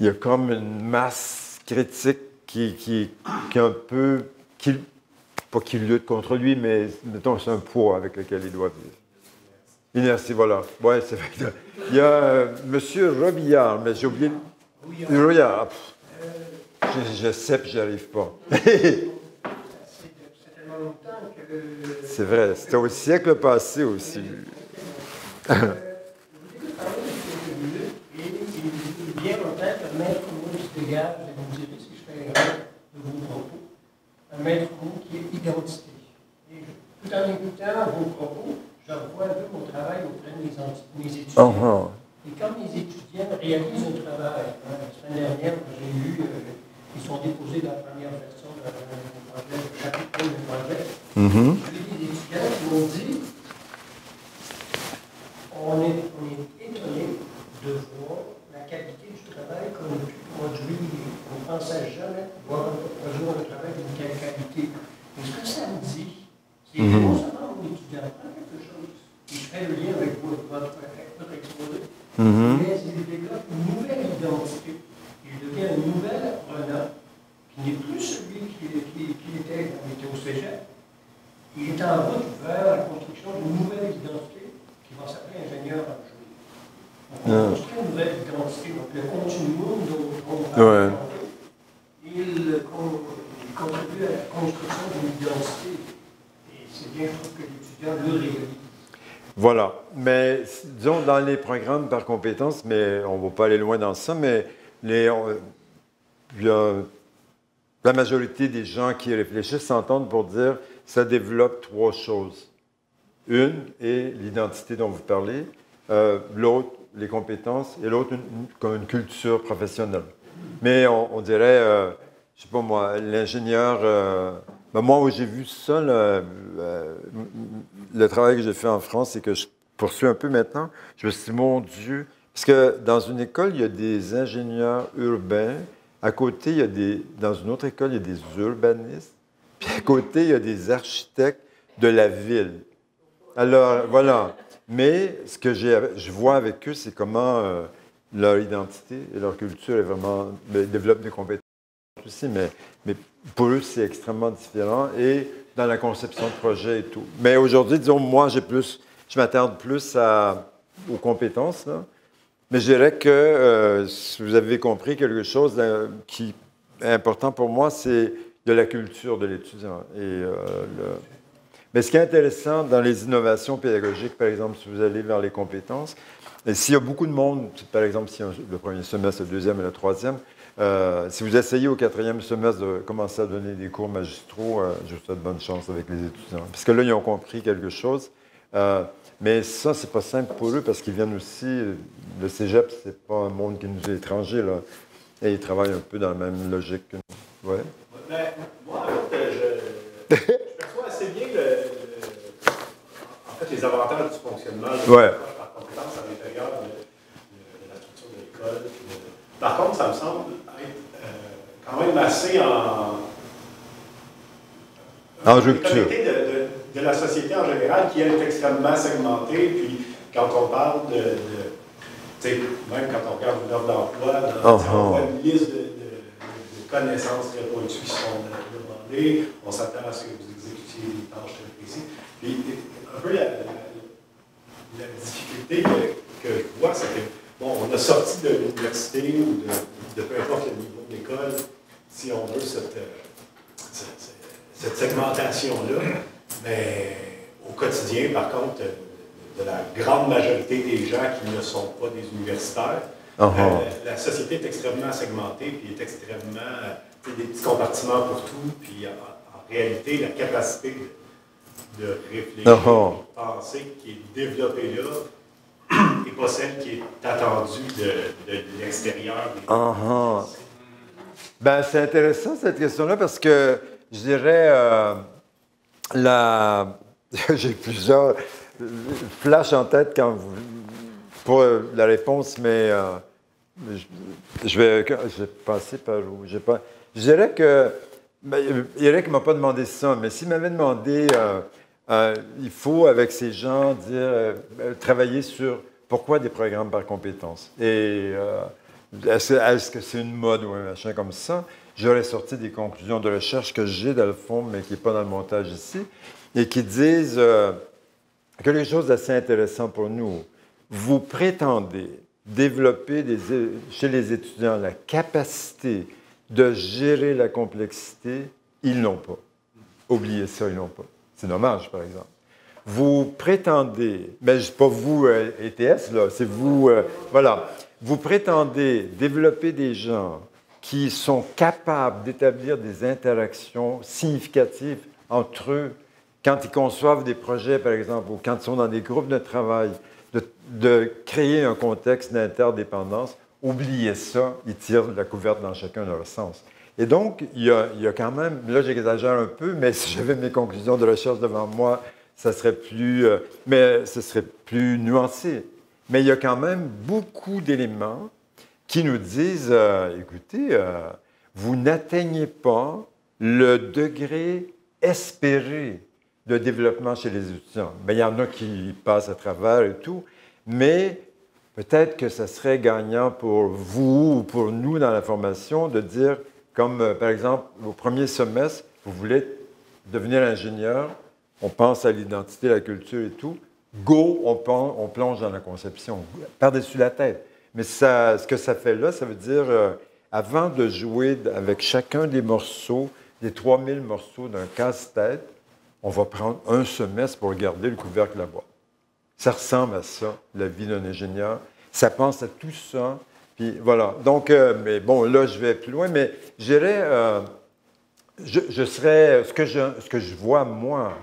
il y a comme une masse critique qui est un peu, pas qu'il lutte contre lui, mais mettons, c'est un poids avec lequel il doit vivre. Inertie, voilà. Oui, c'est vrai. Il y a M. Robillard, mais j'ai oublié. Robillard. Je sais, puis j'y arrive pas. C'est vrai, c'était au siècle passé aussi. Vous parlez de et bien en tête un maître mot qui se dégage, et vous me direz si je fais erreur de vos propos, un maître mot qui est identité. Et tout en écoutant vos propos, je revois un peu mon travail auprès de mes étudiants. Et quand mes étudiants réalisent un travail, la semaine dernière, j'ai eu, ils sont déposés dans la première version de mon projet, le chapitre 1 du projet. J'ai eu des étudiants qui m'ont dit on est étonné de voir la qualité du travail qu'on a pu produire. On ne pensait jamais pouvoir produire un travail d'une telle qualité. Et ce que ça me dit, c'est que non seulement mon étudiant apprend quelque chose, et je fais le lien avec votre exposé, mais il développe une nouvelle identité. Il devient un nouvel apprenant qui n'est plus celui qui était quand il était au cégep. Il est en route vers la construction d'une nouvelle identité qui va s'appeler ingénieur en jeu. On construit une nouvelle identité, donc le continuum dont on parle, il contribue à la construction d'une identité. Et c'est bien, je trouve que l'étudiant le réalise. Voilà. Mais disons, dans les programmes par compétences, mais on ne va pas aller loin dans ça, mais la majorité des gens qui réfléchissent s'entendent pour dire que ça développe 3 choses. Une est l'identité dont vous parlez, l'autre, les compétences, et l'autre, comme une culture professionnelle. Mais on dirait, je ne sais pas moi, l'ingénieur Ben, moi, où j'ai vu ça, le travail que j'ai fait en France, c'est que je poursuis un peu maintenant. Je me suis dit, mon Dieu, parce que dans une école, il y a des ingénieurs urbains. À côté, dans une autre école, il y a des urbanistes. Puis à côté, il y a des architectes de la ville. Alors, voilà. Mais ce que je vois avec eux, c'est comment leur identité et leur culture est vraiment... Ils développent des compétences aussi, mais pour eux, c'est extrêmement différent. Et dans la conception de projet et tout. Mais aujourd'hui, disons, moi, je m'attarde plus aux compétences, là. Mais je dirais que, si vous avez compris, quelque chose qui est important pour moi, c'est de la culture de l'étudiant. Mais ce qui est intéressant dans les innovations pédagogiques, par exemple, si vous allez vers les compétences, et s'il y a beaucoup de monde, par exemple, si le premier semestre, le deuxième et le troisième, si vous essayez au quatrième semestre de commencer à donner des cours magistraux, je vous souhaite bonne chance avec les étudiants. Parce que là, ils ont compris quelque chose. Mais ça, c'est pas simple pour eux parce qu'ils viennent aussi... Le cégep, c'est pas un monde qui nous est étranger, là. Et ils travaillent un peu dans la même logique que nous. Ouais. Ben, moi, en fait, je perçois assez bien en fait, les avantages du fonctionnement de par compétence à l'intérieur de la structure de l'école. Par contre, ça me semble être quand même assez en rupture de la société en général, qui elle, est extrêmement segmentée. Puis quand on parle même quand on regarde une offre d'emploi, on voit une liste de connaissances très pointues qui sont demandées. On s'attend à ce que vous exécutiez des tâches très précises. Puis un peu la difficulté que je vois, c'est que, bon, on a sorti de l'université ou de peu importe le niveau de l'école, si on veut, cette segmentation-là. Mais au quotidien, par contre, de la grande majorité des gens qui ne sont pas des universitaires, la société est extrêmement segmentée, puis est extrêmement... des petits compartiments pour tout, puis en réalité, la capacité de réfléchir, de penser qui est développée là, n'est pas celle qui est attendue de l'extérieur. Ben, c'est intéressant cette question-là parce que je dirais j'ai plusieurs flashs en tête pour la réponse, mais je vais passer par où. Je dirais que Eric ne m'a pas demandé ça, mais s'il m'avait demandé, il faut avec ces gens travailler sur pourquoi des programmes par compétences. Et est-ce que c'est une mode ou un machin comme ça? J'aurais sorti des conclusions de recherche que j'ai dans le fond, mais qui n'est pas dans le montage ici, et qui disent quelque chose d'assez intéressant pour nous. Vous prétendez développer chez les étudiants la capacité de gérer la complexité, ils l'ont pas. Oubliez ça, ils l'ont pas. C'est dommage, par exemple. Vous prétendez, mais pas vous, ETS, là, c'est vous, voilà. Vous prétendez développer des gens qui sont capables d'établir des interactions significatives entre eux quand ils conçoivent des projets, par exemple, ou quand ils sont dans des groupes de travail, de créer un contexte d'interdépendance. Oubliez ça, ils tirent la couverte dans chacun de leur sens. Et donc, il y a quand même, là j'exagère un peu, mais si j'avais mes conclusions de recherche devant moi, ça serait mais ce serait plus nuancé. Mais il y a quand même beaucoup d'éléments qui nous disent, écoutez, vous n'atteignez pas le degré espéré de développement chez les étudiants. Bien, il y en a qui passent à travers et tout, mais peut-être que ça serait gagnant pour vous ou pour nous dans la formation de dire, comme par exemple, au premier semestre, vous voulez devenir ingénieur, on pense à l'identité, la culture et tout, go, on plonge dans la conception, par-dessus la tête. Mais ce que ça fait là, ça veut dire, avant de jouer avec chacun des morceaux, des 3000 morceaux d'un casse-tête, on va prendre un semestre pour garder le couvercle de la boîte. Ça ressemble à ça, la vie d'un ingénieur. Ça pense à tout ça. Puis voilà. Donc, mais bon, là, je vais plus loin, mais je dirais, je serais, ce que je vois, moi,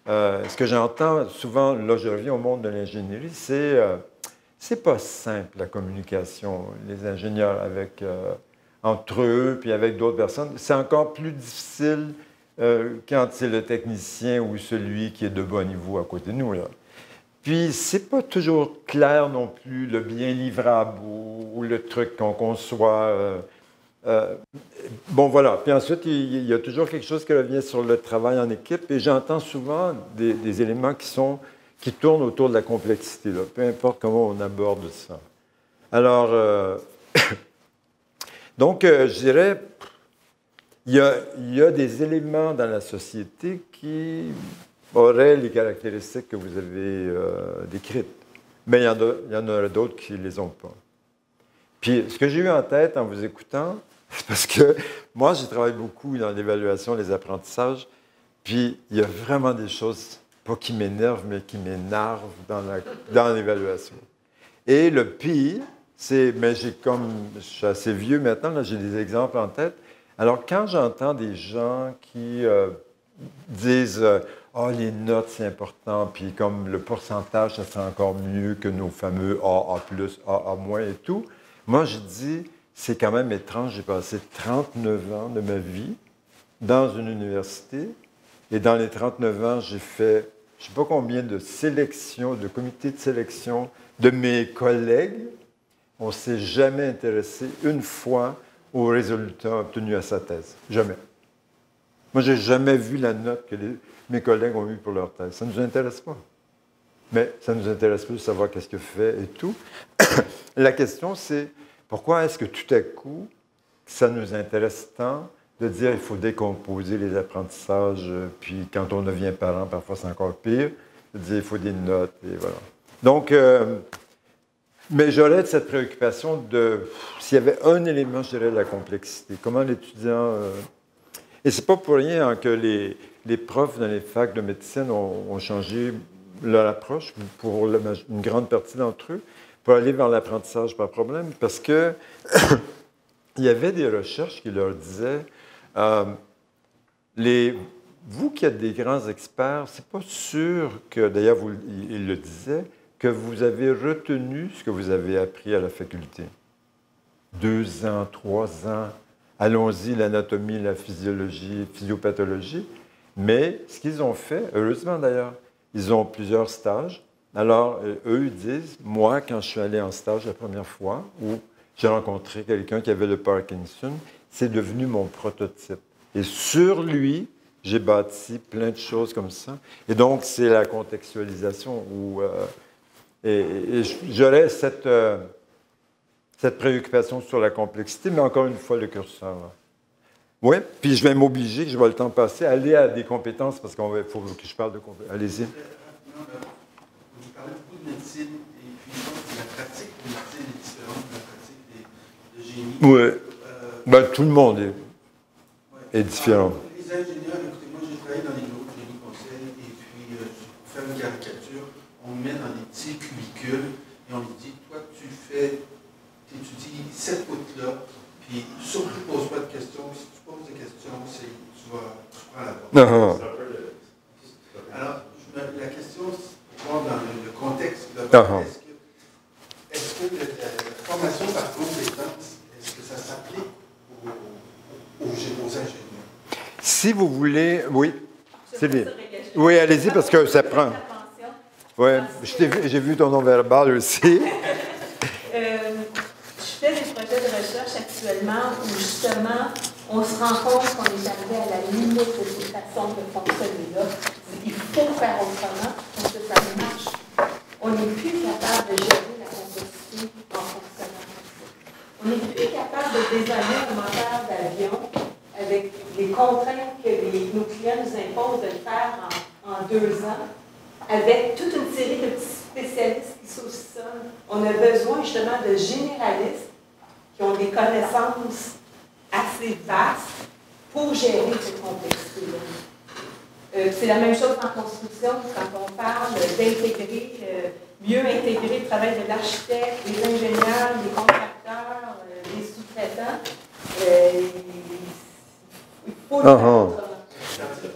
ce que j'entends souvent, là, je reviens au monde de l'ingénierie, c'est pas simple, la communication, les ingénieurs entre eux, puis avec d'autres personnes. C'est encore plus difficile quand c'est le technicien ou celui qui est de bon niveau à côté de nous, là. Puis, c'est pas toujours clair non plus le bien livrable ou le truc qu'on conçoit. Bon, voilà. Puis ensuite, il y a toujours quelque chose qui revient sur le travail en équipe. Et j'entends souvent des éléments qui tournent autour de la complexité, là, peu importe comment on aborde ça. Alors, donc, je dirais, il y a des éléments dans la société qui auraient les caractéristiques que vous avez décrites. Mais il y en a d'autres qui ne les ont pas. Puis, ce que j'ai eu en tête en vous écoutant, c'est parce que moi, j'ai travaillé beaucoup dans l'évaluation, les apprentissages, puis il y a vraiment des choses, pas qui m'énervent, mais qui m'énervent dans l'évaluation. Et le pire, c'est, mais je suis assez vieux maintenant, là, j'ai des exemples en tête. Alors, quand j'entends des gens qui disent « Ah, les notes, c'est important, puis comme le pourcentage, ça serait encore mieux que nos fameux AA+, AA- et tout », moi, je dis, c'est quand même étrange, j'ai passé 39 ans de ma vie dans une université, et dans les 39 ans, j'ai fait, je ne sais pas combien de sélections, de comités de sélection de mes collègues. On ne s'est jamais intéressé une fois aux résultats obtenus à sa thèse. Jamais. Moi, je n'ai jamais vu la note que mes collègues ont eue pour leur thèse. Ça ne nous intéresse pas. Mais ça nous intéresse plus de savoir qu'est-ce que fait et tout. La question, c'est pourquoi est-ce que tout à coup, ça nous intéresse tant de dire qu'il faut décomposer les apprentissages, puis quand on devient parent, parfois c'est encore pire, de dire qu'il faut des notes, et voilà. Donc, mais j'aurais cette préoccupation de, s'il y avait un élément, je dirais, de la complexité. Comment l'étudiant... Et c'est pas pour rien hein, que les profs dans les facs de médecine ont changé leur approche pour une grande partie d'entre eux, pour aller vers l'apprentissage par problème, parce que il y avait des recherches qui leur disaient vous qui êtes des grands experts, c'est pas sûr que, d'ailleurs, ils le disaient, que vous avez retenu ce que vous avez appris à la faculté. 2 ans, 3 ans, allons-y, l'anatomie, la physiologie, physiopathologie. Mais ce qu'ils ont fait, heureusement d'ailleurs, ils ont plusieurs stages. Alors, eux, ils disent, moi, quand je suis allé en stage la première fois, où j'ai rencontré quelqu'un qui avait le Parkinson, c'est devenu mon prototype. Et sur lui, j'ai bâti plein de choses comme ça. Et donc, c'est la contextualisation où... et j'aurais cette préoccupation sur la complexité, mais encore une fois, le curseur. Là. Oui, puis je vais m'obliger, je vois le temps passer, à aller à des compétences, parce qu'il faut que je parle de compétences. Allez-y. Vous parlez beaucoup de médecine, et puis je pense que la pratique de médecine est différente de la pratique de génie. Oui. Tout le monde est différent. Alors, les ingénieurs, écoutez, moi j'ai travaillé dans les bureaux de génie conseil, et puis pour faire une caricature, on me met dans des petits cubicules, et on me dit, toi tu étudies cette route-là, puis surtout pose pas de questions, si tu poses des questions, tu prends la porte. Alors, la question, c'est pour voir dans le contexte global, est-ce que la formation par compétence, est-ce que ça s'applique aux ingénieurs? Si vous voulez, oui, c'est bien. Oui, allez-y, parce que ça prend. Oui, j'ai vu ton nom verbal aussi. Je fais des projets de recherche actuellement où justement on se rend compte qu'on est arrivé à la limite de cette façon de fonctionner-là. Il faut faire autrement parce que ça marche. On n'est plus capable de gérer la complexité en fonctionnant. On n'est plus capable de désigner un moteur d'avion avec les contraintes que nos clients nous imposent de le faire en 2 ans, avec toute une série de petits spécialistes qui saucissonnent. On a besoin justement de généralistes qui ont des connaissances assez vastes pour gérer cette complexité-là. C'est la même chose en construction, quand on parle d'intégrer, mieux intégrer le travail de l'architecte, des ingénieurs, des contracteurs, des sous-traitants. Il faut le faire autrement.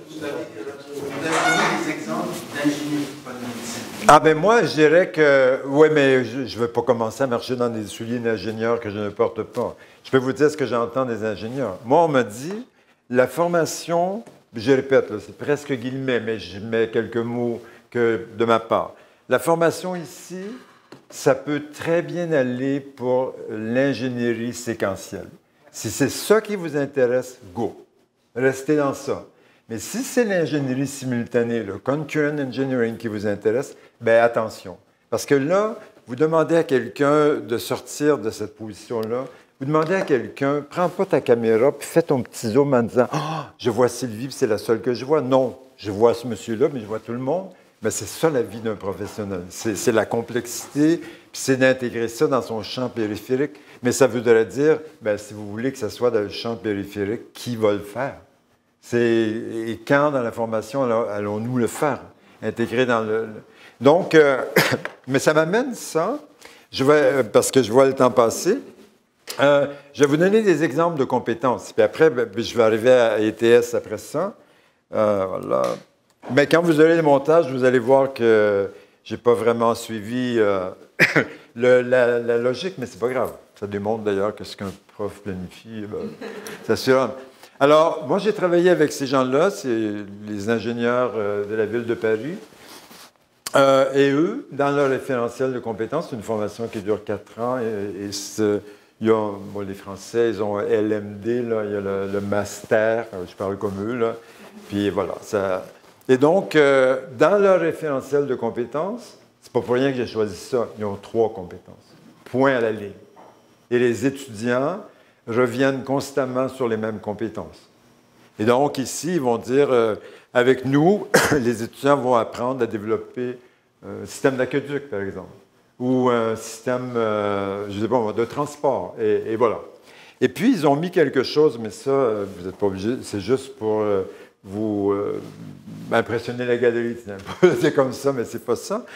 Vous avez donné des exemples d'ingénierie, pas de médecine. Ah ben moi, je dirais que... Oui, mais je ne vais pas commencer à marcher dans des souliers d'ingénieurs que je ne porte pas. Je peux vous dire ce que j'entends des ingénieurs. Moi, on m'a dit, la formation je répète, c'est presque guillemets, mais je mets quelques mots de ma part. La formation ici, ça peut très bien aller pour l'ingénierie séquentielle. Si c'est ça qui vous intéresse, go. Restez dans ça. Mais si c'est l'ingénierie simultanée, le concurrent engineering qui vous intéresse, bien attention. Parce que là, vous demandez à quelqu'un de sortir de cette position-là. Vous demandez à quelqu'un, prends pas ta caméra, puis fais ton petit zoom en disant « Ah, je vois Sylvie, puis c'est la seule que je vois. » Non, je vois ce monsieur-là, mais je vois tout le monde. Mais c'est ça la vie d'un professionnel. C'est la complexité, puis c'est d'intégrer ça dans son champ périphérique. Mais ça voudrait dire, bien, si vous voulez que ça soit dans le champ périphérique, qui va le faire? Et quand dans la formation allons-nous le faire? Intégrer dans le... Donc, mais ça m'amène ça, parce que je vois le temps passer, je vais vous donner des exemples de compétences. Puis après, je vais arriver à ETS après ça. Voilà. Mais quand vous aurez le montage, vous allez voir que je n'ai pas vraiment suivi la logique, mais c'est pas grave. Ça démontre d'ailleurs que ce qu'un prof planifie, c'est sûr. Alors, moi, j'ai travaillé avec ces gens-là, c'est les ingénieurs de la Ville de Paris. Et eux, dans leur référentiel de compétences, c'est une formation qui dure 4 ans. Les Français, ils ont LMD, là, il y a le master, je parle comme eux, là. Puis voilà. Et donc, dans leur référentiel de compétences, c'est pas pour rien que j'ai choisi ça, ils ont 3 compétences. Point à la ligne. Et les étudiants reviennent constamment sur les mêmes compétences. Et donc, ici, ils vont dire, avec nous, les étudiants vont apprendre à développer un système d'aqueduc, par exemple, ou un système, je sais pas, de transport, et voilà. Et puis, ils ont mis quelque chose, mais ça, vous n'êtes pas obligé, c'est juste pour vous impressionner la galerie, c'est comme ça, mais c'est pas ça.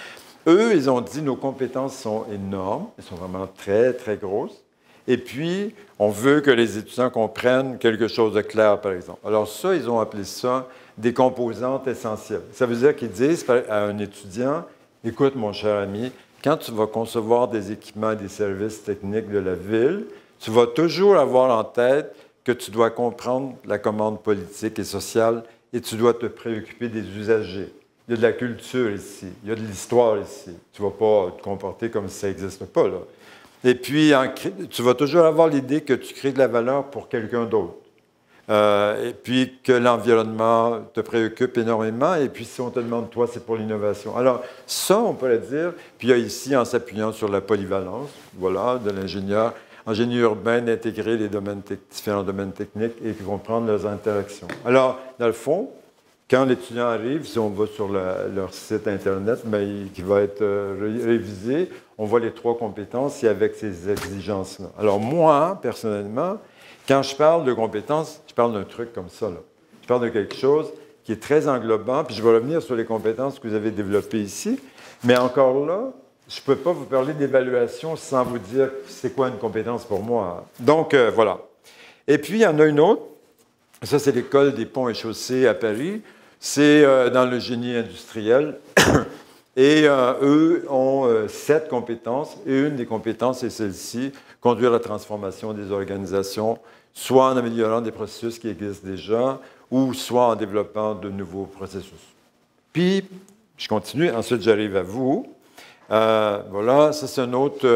Eux, ils ont dit, nos compétences sont énormes, elles sont vraiment très, très grosses. Et puis, on veut que les étudiants comprennent quelque chose de clair, par exemple. Alors ça, ils ont appelé ça des composantes essentielles. Ça veut dire qu'ils disent à un étudiant, écoute, mon cher ami, quand tu vas concevoir des équipements et des services techniques de la ville, tu vas toujours avoir en tête que tu dois comprendre la commande politique et sociale et tu dois te préoccuper des usagers. Il y a de la culture ici, il y a de l'histoire ici. Tu ne vas pas te comporter comme si ça n'existe pas, là. Et puis, tu vas toujours avoir l'idée que tu crées de la valeur pour quelqu'un d'autre. Et puis, que l'environnement te préoccupe énormément. Et puis, si on te demande, toi, c'est pour l'innovation. Alors, ça, on pourrait dire. Puis, il y a ici, en s'appuyant sur la polyvalence, voilà, de l'ingénieur, génie urbain, d'intégrer les différents domaines techniques et qui vont prendre leurs interactions. Alors, dans le fond, quand l'étudiant arrive, si on va sur leur site Internet, qui va être révisé, on voit les 3 compétences et avec ces exigences-là. Alors moi, personnellement, quand je parle de compétences, je parle d'un truc comme ça, là. Je parle de quelque chose qui est très englobant, puis je vais revenir sur les compétences que vous avez développées ici, mais encore là, je ne peux pas vous parler d'évaluation sans vous dire c'est quoi une compétence pour moi. Donc, voilà. Et puis, il y en a une autre. Ça, c'est l'École des ponts et chaussées à Paris. C'est dans le génie industriel. Et eux ont 7 compétences. Et une des compétences est celle-ci, conduire la transformation des organisations, soit en améliorant des processus qui existent déjà, ou soit en développant de nouveaux processus. Puis, je continue. Ensuite, j'arrive à vous. Voilà, ça c'est un autre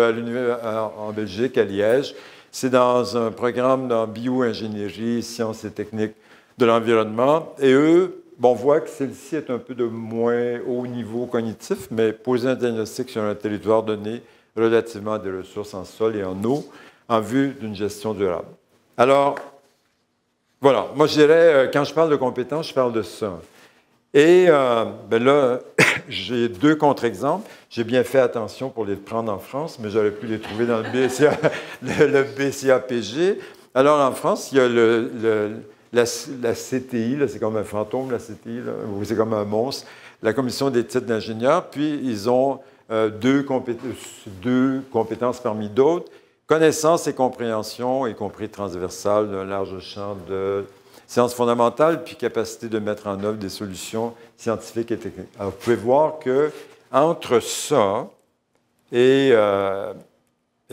en Belgique, à Liège. C'est dans un programme dans bio-ingénierie, sciences et techniques de l'environnement. Et eux, on voit que celle-ci est un peu de moins haut niveau cognitif, mais poser un diagnostic sur un territoire donné relativement à des ressources en sol et en eau en vue d'une gestion durable. Alors, voilà, moi je dirais, quand je parle de compétences, je parle de ça. Et là, j'ai 2 contre-exemples. J'ai bien fait attention pour les prendre en France, mais j'aurais pu les trouver dans le BCAPG. Alors, en France, il y a la CTI, c'est comme un fantôme, la CTI, c'est comme un monstre, la Commission des titres d'ingénieur, puis ils ont 2 compétences parmi d'autres, connaissance et compréhension, y compris transversale, d'un large champ de sciences fondamentales, puis capacité de mettre en œuvre des solutions scientifiques et techniques. Alors, vous pouvez voir qu'entre ça et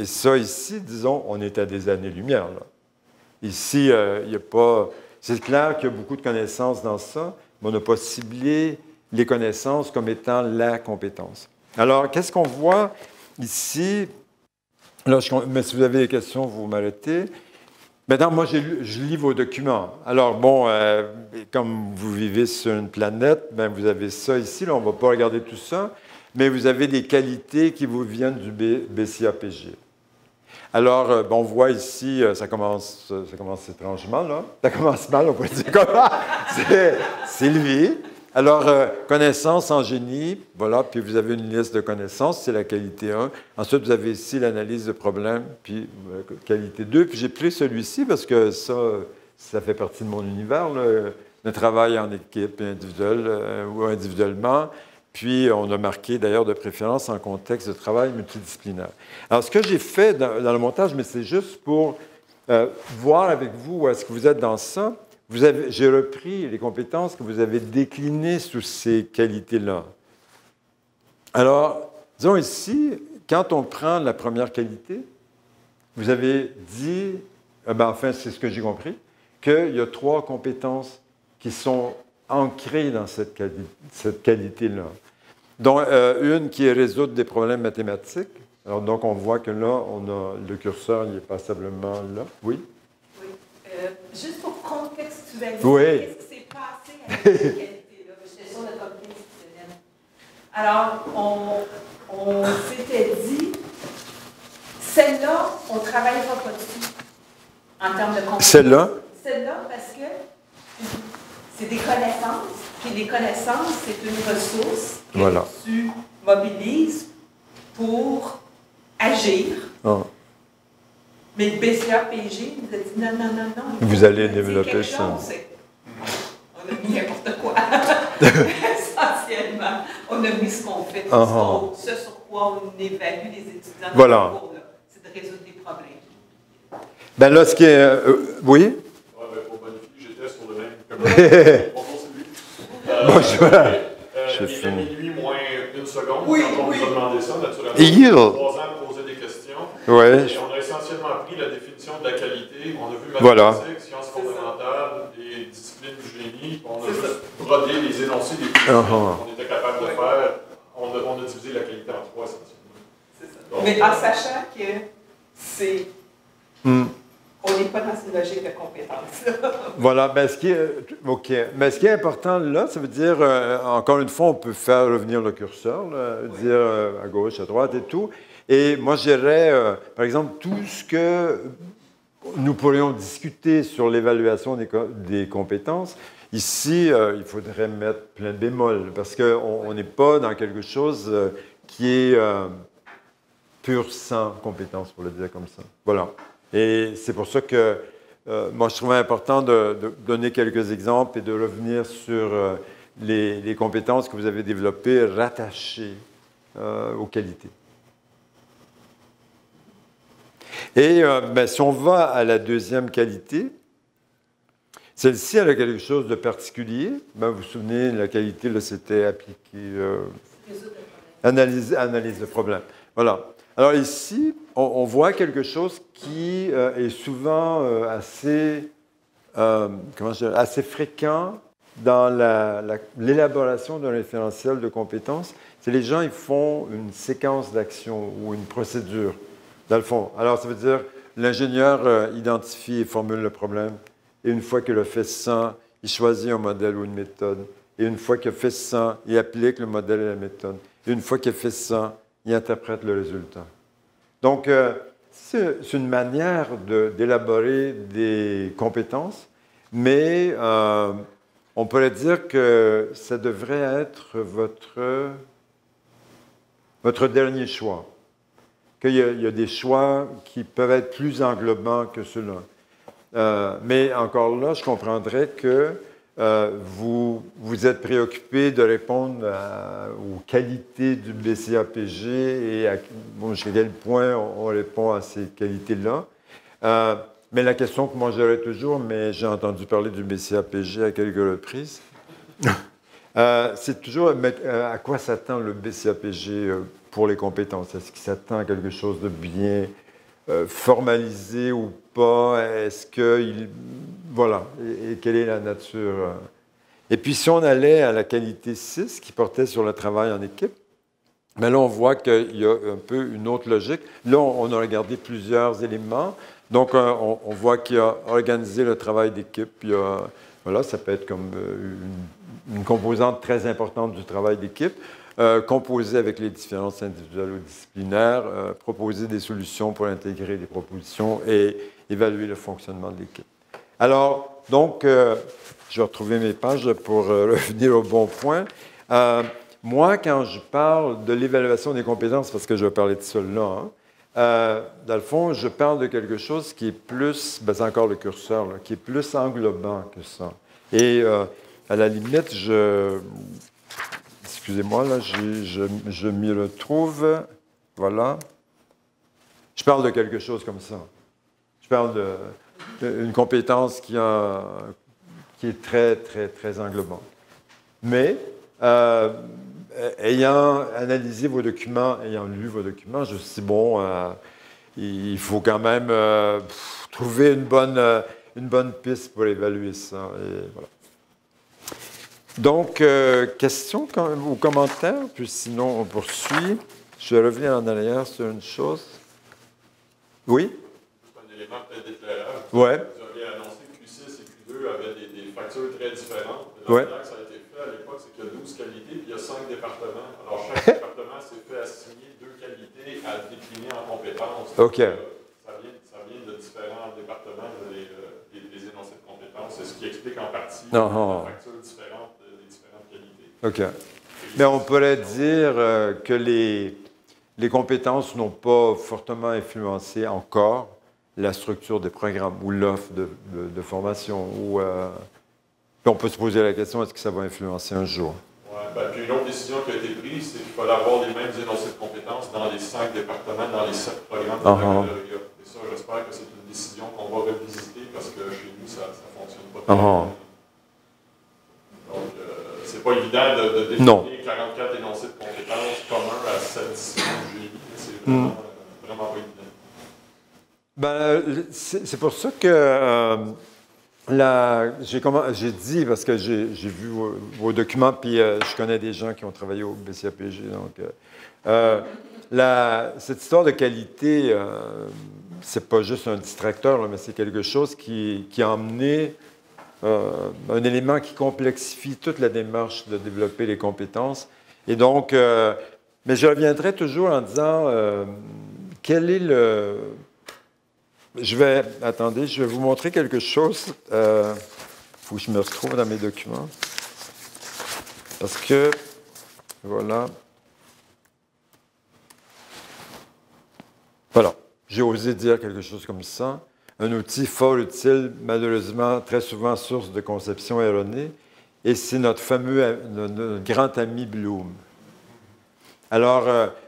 ça ici, disons, on est à des années-lumière. Ici, il n'y a pas... c'est clair qu'il y a beaucoup de connaissances dans ça, mais on n'a pas ciblé les connaissances comme étant la compétence. Alors, qu'est-ce qu'on voit ici? Mais si vous avez des questions, vous m'arrêtez. Maintenant, moi, je lis vos documents. Alors, bon, comme vous vivez sur une planète, ben, vous avez ça ici. Là, on ne va pas regarder tout ça, mais vous avez des qualités qui vous viennent du BCAPG. Alors, on voit ici, ça commence étrangement, là. Ça commence mal, on peut dire comment. C'est Sylvie. Alors, connaissances en génie, voilà, puis vous avez une liste de connaissances, c'est la qualité 1. Ensuite, vous avez ici l'analyse de problèmes, puis qualité 2. Puis j'ai pris celui-ci parce que ça fait partie de mon univers, le travail en équipe individuelle ou individuellement. Puis, on a marqué d'ailleurs de préférence en contexte de travail multidisciplinaire. Alors, ce que j'ai fait dans le montage, mais c'est juste pour voir avec vous où est-ce que vous êtes dans ça. J'ai repris les compétences que vous avez déclinées sous ces qualités-là. Alors, disons ici, quand on prend la première qualité, vous avez dit, enfin, c'est ce que j'ai compris, qu'il y a 3 compétences qui sont ancrées dans cette qualité-là. Dont une qui est résoudre des problèmes mathématiques. Alors, donc, on voit que là, le curseur, il est passablement là. Oui? Oui. Juste pour contextualiser, oui. Qu'est-ce qui s'est passé avec cette qualité-là? J'étais sûre de comité institutionnel. Alors, on s'était dit, celle-là, on ne travaillera pas dessus en termes de compétences. Celle-là? Celle-là, parce que c'est des connaissances, puis les connaissances, c'est une ressource que tu mobilises pour agir. Oh. Mais le BCAPG nous a dit non. Vous allez développer ça. On a mis n'importe quoi. Essentiellement, on a mis ce qu'on fait, ce sur quoi on évalue les étudiants dans le cours, c'est de résoudre des problèmes. Ben là, ce qui est... oui? Pour bonifier, j'étais sur le même. Bonjour, Sylvie. Il était minuit moins 1 seconde quand on nous a demandé ça, naturellement. 3 ans pour poser des questions. Ouais. Et on a essentiellement pris la définition de la qualité. On a vu mathématiques, sciences fondamentales et disciplines du génie. On a juste brodé les énoncés des questions qu'on était capable de faire. On a divisé la qualité en 3 essentiellement. C'est ça. Donc, mais en sachant que c'est... On n'est pas dans une logique de compétence. Voilà. Ben, OK. Mais ce qui est important là, ça veut dire, encore une fois, on peut faire revenir le curseur, là, dire à gauche, à droite et tout. Et moi, je dirais, par exemple, tout ce que nous pourrions discuter sur l'évaluation des compétences, ici, il faudrait mettre plein de bémols, parce qu'on n'est pas dans quelque chose qui est pur sans compétences, pour le dire comme ça. Voilà. Et c'est pour ça que moi, je trouvais important de donner quelques exemples et de revenir sur les compétences que vous avez développées rattachées aux qualités. Et si on va à la deuxième qualité, celle-ci, elle a quelque chose de particulier. Vous vous souvenez, la qualité, là, c'était appliqué, analyse de problème. Voilà. Alors ici, on voit quelque chose qui est souvent assez fréquent dans l'élaboration d'un référentiel de compétences. C'est les gens, ils font une séquence d'action ou une procédure, dans le fond. Alors, ça veut dire, l'ingénieur identifie et formule le problème, et une fois qu'il a fait ça, il choisit un modèle ou une méthode. Et une fois qu'il a fait ça, il applique le modèle et la méthode. Et une fois qu'il a fait ça, il interprète le résultat. Donc, c'est une manière d'élaborer des compétences, mais on pourrait dire que ça devrait être votre dernier choix. Qu'il y a des choix qui peuvent être plus englobants que ceux-là. Mais encore là, je comprendrais que vous êtes préoccupé de répondre aux qualités du BCAPG et jusqu'à quel point on répond à ces qualités-là. Mais la question que moi j'aurais toujours, mais j'ai entendu parler du BCAPG à quelques reprises, c'est toujours à quoi s'attend le BCAPG pour les compétences? Est-ce qu'il s'attend à quelque chose de bien formalisé ou pas? Est-ce qu'il... Voilà. Et quelle est la nature? Et puis, si on allait à la qualité 6, qui portait sur le travail en équipe, mais là, on voit qu'il y a un peu une autre logique. Là, on a regardé plusieurs éléments. Donc, on voit qu'il y a organisé le travail d'équipe. Il y a, voilà, ça peut être comme une composante très importante du travail d'équipe. Composer avec les différences individuelles ou disciplinaires, proposer des solutions pour intégrer des propositions et évaluer le fonctionnement de l'équipe. Alors, donc, je vais retrouver mes pages pour revenir au bon point. Moi, quand je parle de l'évaluation des compétences, parce que je vais parler de ça là, dans le fond, je parle de quelque chose qui est plus, ben c'est encore le curseur, là, qui est plus englobant que ça. Et à la limite, excusez-moi, là, je m'y retrouve, voilà. Je parle de quelque chose comme ça. Je parle d'une compétence qui est très, très, très englobante. Mais, ayant analysé vos documents, ayant lu vos documents, je me suis dit, bon, il faut quand même trouver une bonne piste pour évaluer ça. Et voilà. Donc, questions ou commentaires, puis sinon on poursuit. Je vais revenir en arrière sur une chose. Oui? Un élément peut-être d'éclairage. Oui. Vous aviez annoncé que Q6 et Q2 avaient des factures très différentes. Oui. Ça a été fait à l'époque, c'est qu'il y a 12 qualités, puis il y a 5 départements. Alors, chaque département s'est fait assigner 2 qualités à décliner en compétences. OK. Ça vient de différents départements, les énoncés de compétences. C'est ce qui explique en partie les factures différentes des différentes qualités. OK. Mais on pourrait dire que les compétences n'ont pas fortement influencé encore la structure des programmes ou l'offre de formation. Puis on peut se poser la question, est-ce que ça va influencer un jour? Oui, puis une autre décision qui a été prise, c'est qu'il fallait avoir les mêmes énoncés de compétences dans les 5 départements, dans les 7 programmes de baccalauréat. Et ça, j'espère que c'est une décision qu'on va revisiter parce que chez nous, ça ne fonctionne pas très bien. Donc, c'est pas évident de définir 44 énoncés de compétences communs à 7 disciplines du génie. C'est vraiment pas évident. Ben, c'est pour ça que j'ai dit, parce que j'ai vu vos documents, puis je connais des gens qui ont travaillé au BCAPG. Donc, cette histoire de qualité, c'est pas juste un distracteur, là, mais c'est quelque chose qui a emmené un élément qui complexifie toute la démarche de développer les compétences. Et donc, mais je reviendrai toujours en disant quel est le... Attendez, je vais vous montrer quelque chose. Il faut que je me retrouve dans mes documents. Parce que, voilà. Voilà, j'ai osé dire quelque chose comme ça. Un outil fort utile, malheureusement, très souvent source de conception erronée. Et c'est notre notre grand ami Bloom. Alors,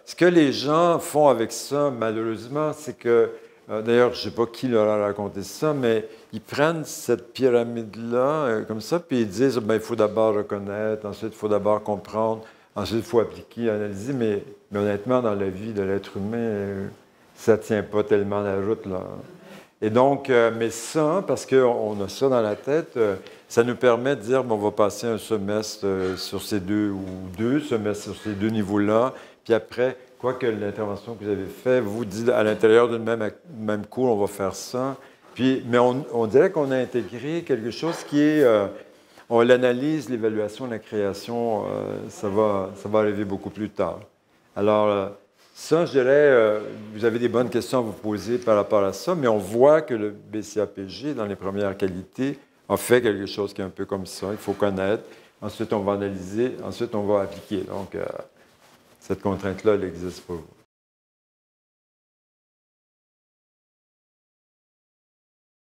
ce que les gens font avec ça, malheureusement, c'est que d'ailleurs, je ne sais pas qui leur a raconté ça, mais ils prennent cette pyramide-là, comme ça, puis ils disent, il faut d'abord reconnaître, ensuite il faut d'abord comprendre, ensuite il faut appliquer, analyser, mais honnêtement, dans la vie de l'être humain, ça ne tient pas tellement la route, là. Et donc, mais ça, parce qu'on a ça dans la tête, ça nous permet de dire, bon, on va passer un semestre sur ces deux semestres sur ces deux niveaux-là, puis après, quoi que l'intervention que vous avez faite, vous dites à l'intérieur d'une même cours, on va faire ça. Puis, mais on dirait qu'on a intégré quelque chose qui est, on l'analyse, l'évaluation, la création, ça va arriver beaucoup plus tard. Alors, ça, je dirais, vous avez des bonnes questions à vous poser par rapport à ça, mais on voit que le BCAPG, dans les premières qualités, a fait quelque chose qui est un peu comme ça. Il faut connaître, ensuite on va analyser, ensuite on va appliquer. Donc, cette contrainte-là, elle existe pour vous.